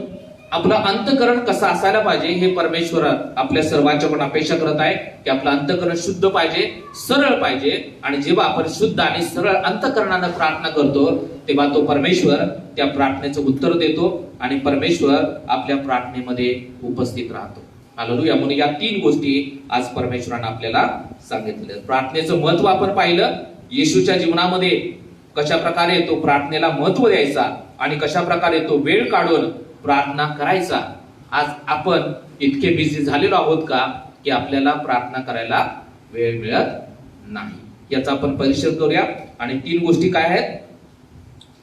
आपलं अंतःकरण कसं असायला पाहिजे हे परमेश्वर आपल्या सर्वांच्याकडून अपेक्षा करत आहे की आपलं अंतःकरण शुद्ध पाहिजे, सरळ पाहिजे. आणि जेव्हा आपण शुद्ध आणि सरळ अंतःकरणानं प्रार्थना करतो तेव्हा तो परमेश्वर त्या प्रार्थनेचं उत्तर देतो आणि परमेश्वर आपल्या प्रार्थनेमध्ये उपस्थित राहतो. हालेलुया. म्हणून या 3 गोष्टी आज परमेश्वरानं आपल्याला सांगितल्या. प्रार्थनेचं महत्व आपण पाहिलं, येशूच्या जीवनामध्ये कशा प्रकारे तो प्रार्थनेला महत्व द्यायचा आणि कशा प्रकारे तो वेळ काढून प्रार्थना करायचा. आज आपण इतके बिझी झालेलो आहोत का की आपल्याला प्रार्थना करायला वेळ मिळत नाही. याचा आपण परिचय करूया. आणि 3 गोष्टी काय आहेत?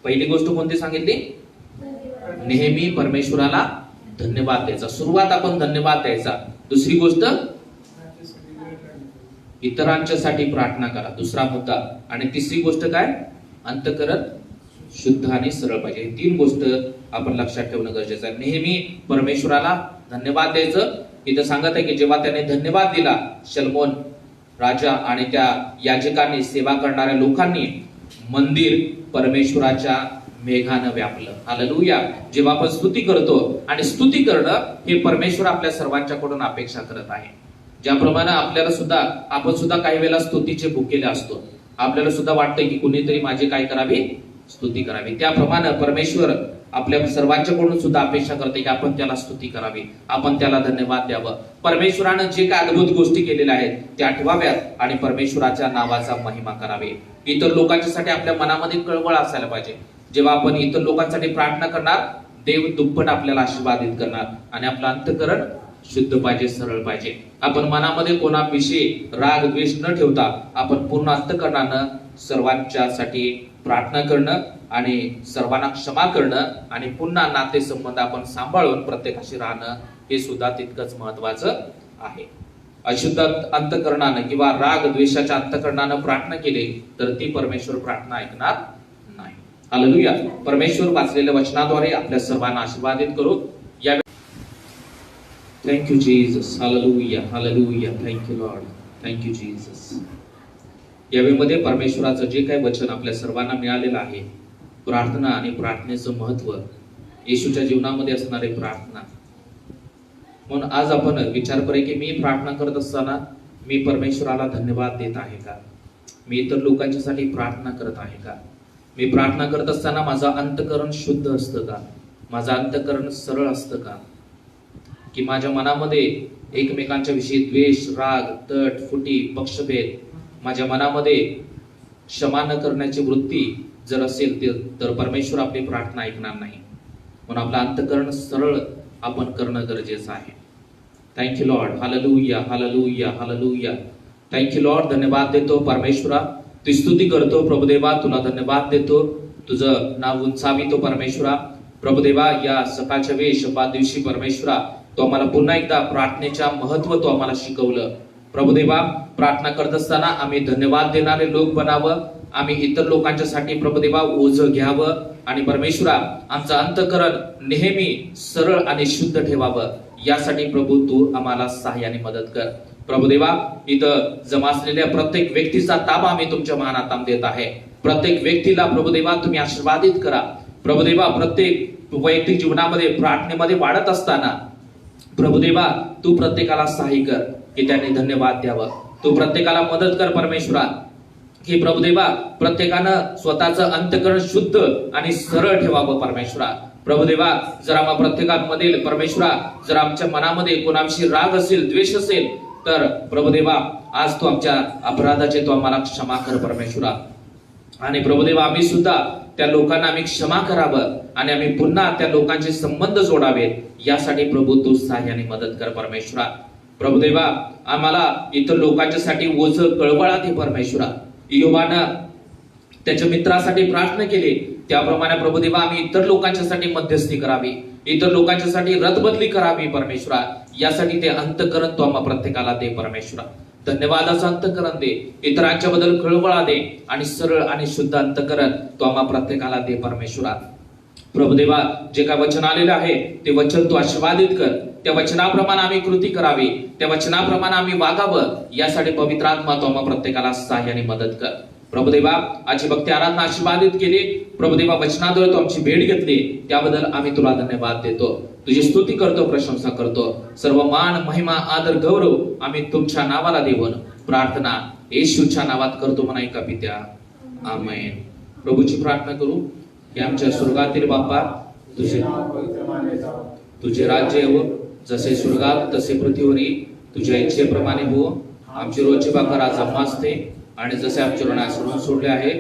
पहिली गोष्ट कोणती सांगितली? नेहमी परमेश्वराला धन्यवाद द्यायचा. सुरुवात आपण धन्यवाद द्यायचा. दुसरी गोष्ट, इतरांच्यासाठी प्रार्थना करा, दुसरा मुद्दा. आणि तिसरी गोष्ट काय? अंतःकरण शुद्ध आणि सरळ पाहिजे. 3 गोष्ट आपण लक्षात ठेवणं गरजेचं आहे. नेहमी परमेश्वराला धन्यवाद द्यायचं. इथं सांगत आहे की जेव्हा त्याने धन्यवाद दिला, शलोमोन राजा आणि त्या याजकांनी, सेवा करणाऱ्या लोकांनी, मंदिर परमेश्वराच्या मेघानं व्यापलं. हालेलुया. जेव्हा आपण स्तुती करतो, आणि स्तुती करणं हे परमेश्वर आपल्या सर्वांच्याकडून अपेक्षा करत आहे. ज्याप्रमाणे आपल्याला सुद्धा, आपण सुद्धा काही वेळेला स्तुतीचे भुकेले असतो. आपल्याला सुद्धा वाटतं की कुणीतरी माझी काय करावी, स्तुती करावी. त्याप्रमाणे परमेश्वर आपल्या सर्वांच्याकडून सुद्धा अपेक्षा करते की आपण त्याला स्तुती करावी, आपण त्याला धन्यवाद द्यावं. परमेश्वरानं जे काय अद्भुत गोष्टी केलेल्या आहेत त्या आठवाव्यात आणि परमेश्वराच्या नावाचा महिमा करावे. इतर लोकांच्यासाठी आपल्या मनामध्ये कळवळ असायला पाहिजे. जेव्हा आपण इतर लोकांसाठी प्रार्थना करणार, देव दुप्पट आपल्याला आशीर्वादित करणार. आणि आपलं अंतःकरण शुद्ध पाहिजे, सरळ पाहिजे. आपण मनामध्ये कोणाविषयी राग द्वेष न ठेवता आपण पूर्ण अंतःकरणानं सर्वांच्यासाठी प्रार्थना करणं आणि सर्वांना क्षमा करणं आणि पुन्हा नातेसंबंध आपण सांभाळून प्रत्येकाशी राहणं हे सुद्धा तितकंच महत्वाचं आहे. अशुद्ध अंतःकरणानं किंवा राग द्वेषाच्या अंतःकरणानं प्रार्थना केली तर ती परमेश्वर प्रार्थना ऐकणार नाही. हालेलुया. परमेश्वर वाचलेल्या वचनाद्वारे आपल्या सर्वांना आशीर्वादित करू. या thank you Jesus. Hallelujah, hallelujah. Thank you Lord, thank you Jesus. यावेळेमध्ये परमेश्वराचं जे काही वचन आपल्या सर्वांना मिळालेलं आहे, प्रार्थना आणि प्रार्थनेचं महत्व, येशूच्या जीवनामध्ये असणारे प्रार्थना. म्हणून आज आपण विचार करूया की मी प्रार्थना करत असताना मी परमेश्वराला धन्यवाद देत आहे का? मी इतर लोकांच्यासाठी प्रार्थना करत आहे का? मी प्रार्थना करत असताना माझं अंतःकरण शुद्ध असतं का? माझं अंतःकरण सरळ असतं का? की माझ्या मनामध्ये एकमेकांच्या विषयी द्वेष, राग, तट, फुटी, पक्षभेद, माझ्या मनामध्ये क्षमा न करण्याची वृत्ती जर असेल तर परमेश्वर आपली प्रार्थना ऐकणार नाही. म्हणून आपलं अंतःकरण सरळ आपण करणं गरजेचं आहे. Thank you Lord. Hallelujah, hallelujah, hallelujah. Thank you Lord. धन्यवाद देतो परमेश्वरा. तू स्तुती करतो प्रभुदेवा, तुला धन्यवाद देतो. तुझं नाव उंचावितो परमेश्वरा. प्रभुदेवा, या सकाळच्या वेळी शब्दात दिवशी परमेश्वरा तो आम्हाला पुन्हा एकदा प्रार्थनेच्या महत्व तो आम्हाला शिकवलं. प्रभुदेवा, प्रार्थना करत असताना आम्ही धन्यवाद देणारे लोक बनावं. आम्ही इतर लोकांच्यासाठी प्रभुदेवा ओझं घ्यावं आणि परमेश्वरा आमचं अंतःकरण नेहमी सरळ आणि शुद्ध ठेवावं. यासाठी प्रभू तू आम्हाला सहाय्याने मदत कर. प्रभुदेवा, इथं जमा असलेल्या प्रत्येक व्यक्तीचा ताबा आम्ही तुमच्या महानाताम देत आहे. प्रत्येक व्यक्तीला प्रभुदेवा तुम्ही आशीर्वादित करा. प्रभुदेवा, प्रत्येक वैयक्तिक जीवनामध्ये प्रार्थनेमध्ये वाढत असताना प्रभुदेवा तू प्रत्येकाला सहाय्य कर की त्याने धन्यवाद द्यावं. तू प्रत्येकाला मदत कर परमेश्वरा की प्रभुदेवा प्रत्येकानं स्वतःचं अंतःकरण शुद्ध आणि सरळ ठेवावं परमेश्वरा. प्रभुदेवा, जर आम्हा प्रत्येकामध्ये परमेश्वरा जर आमच्या मनामध्ये कोणाविषयी राग असेल, द्वेष असेल तर प्रभुदेवा आज तू आमच्या अपराधाचे तू आम्हाला क्षमा कर परमेश्वरा. आणि प्रभुदेवा आम्ही सुद्धा त्या लोकांना आम्ही क्षमा करावं आणि आम्ही पुन्हा त्या लोकांचे संबंध जोडावेत. यासाठी प्रभू तू सहाय्याने मदत कर परमेश्वरा. प्रभुदेवा, आम्हाला इतर लोकांच्यासाठी ओझं कळवळा दे परमेश्वरा. योबानं त्याच्या मित्रासाठी प्रार्थना केली, त्याप्रमाणे प्रभू देवा आम्ही इतर लोकांच्यासाठी मध्यस्थी करावी, इतर लोकांच्यासाठी रथबदली करावी परमेश्वरा, यासाठी ते अंतःकरण तू आम्हा प्रत्येकाला दे परमेश्वरा. धन्यवादाचं अंतःकरण दे, इतरांच्या बद्दल कळवळा दे आणि सरळ आणि शुद्ध अंतःकरण तू आम्हा प्रत्येकाला दे परमेश्वरा. प्रभुदेवा जे काय वचन आलेलं आहे ते वचन तू आशीर्वादित कर, त्या वचनाप्रमाणे आम्ही कृती करावी, त्या वचनाप्रमाणे आम्ही वागावं, यासाठी पवित्र आत्मा तू आम्हा प्रत्येकाला सहाय्य आणि मदत कर. प्रभुदेवा आजची भक्ती आराधना आशीर्वादित केली, प्रभुदेवा वचनाद्वारे तू आमची भेट घेतली, त्याबद्दल आम्ही तुला धन्यवाद देतो, तुझी स्तुती करतो, प्रशंसा करतो. सर्व मान महिमा आदर गौरव आम्ही तुमच्या नावाला देऊन प्रार्थना येशूच्या नावात करतो म्हणा एका पित्या, आमेन. प्रभूची प्रार्थना करू की आमच्या स्वर्गातील बापा, तुझे राज्य येवो, जसे स्वर्गात तसे पृथ्वीवरी तुझ्या इच्छेप्रमाणे हो. आमची रोजची भाकर आज आम्हास दे, आणि जसे आमच्या ऋणास ऋण सोडले आहे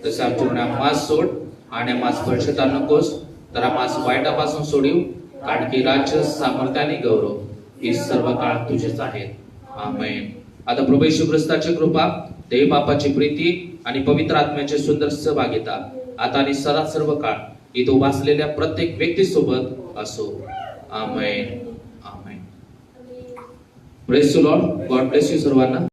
तसे आमच्या ऋण आम्हास सोड, आणि आम्हास परीक्षेत नकोस तर आम्हास वाईटापासून सोडीव, कारण की राज्य, सामर्थ्य आणि गौरव हे सर्व काळ तुझेच आहेत. आमेन. आता प्रभू येशू ख्रिस्ताची कृपा, देव बापाची प्रीती आणि पवित्र आत्म्याचे सुंदर सहभागिता आता आणि सदा सर्व काळ इथे उभा असलेल्या प्रत्येक व्यक्तीसोबत असो. Amen. Amen. Praise the Lord. God bless you सर्वांना.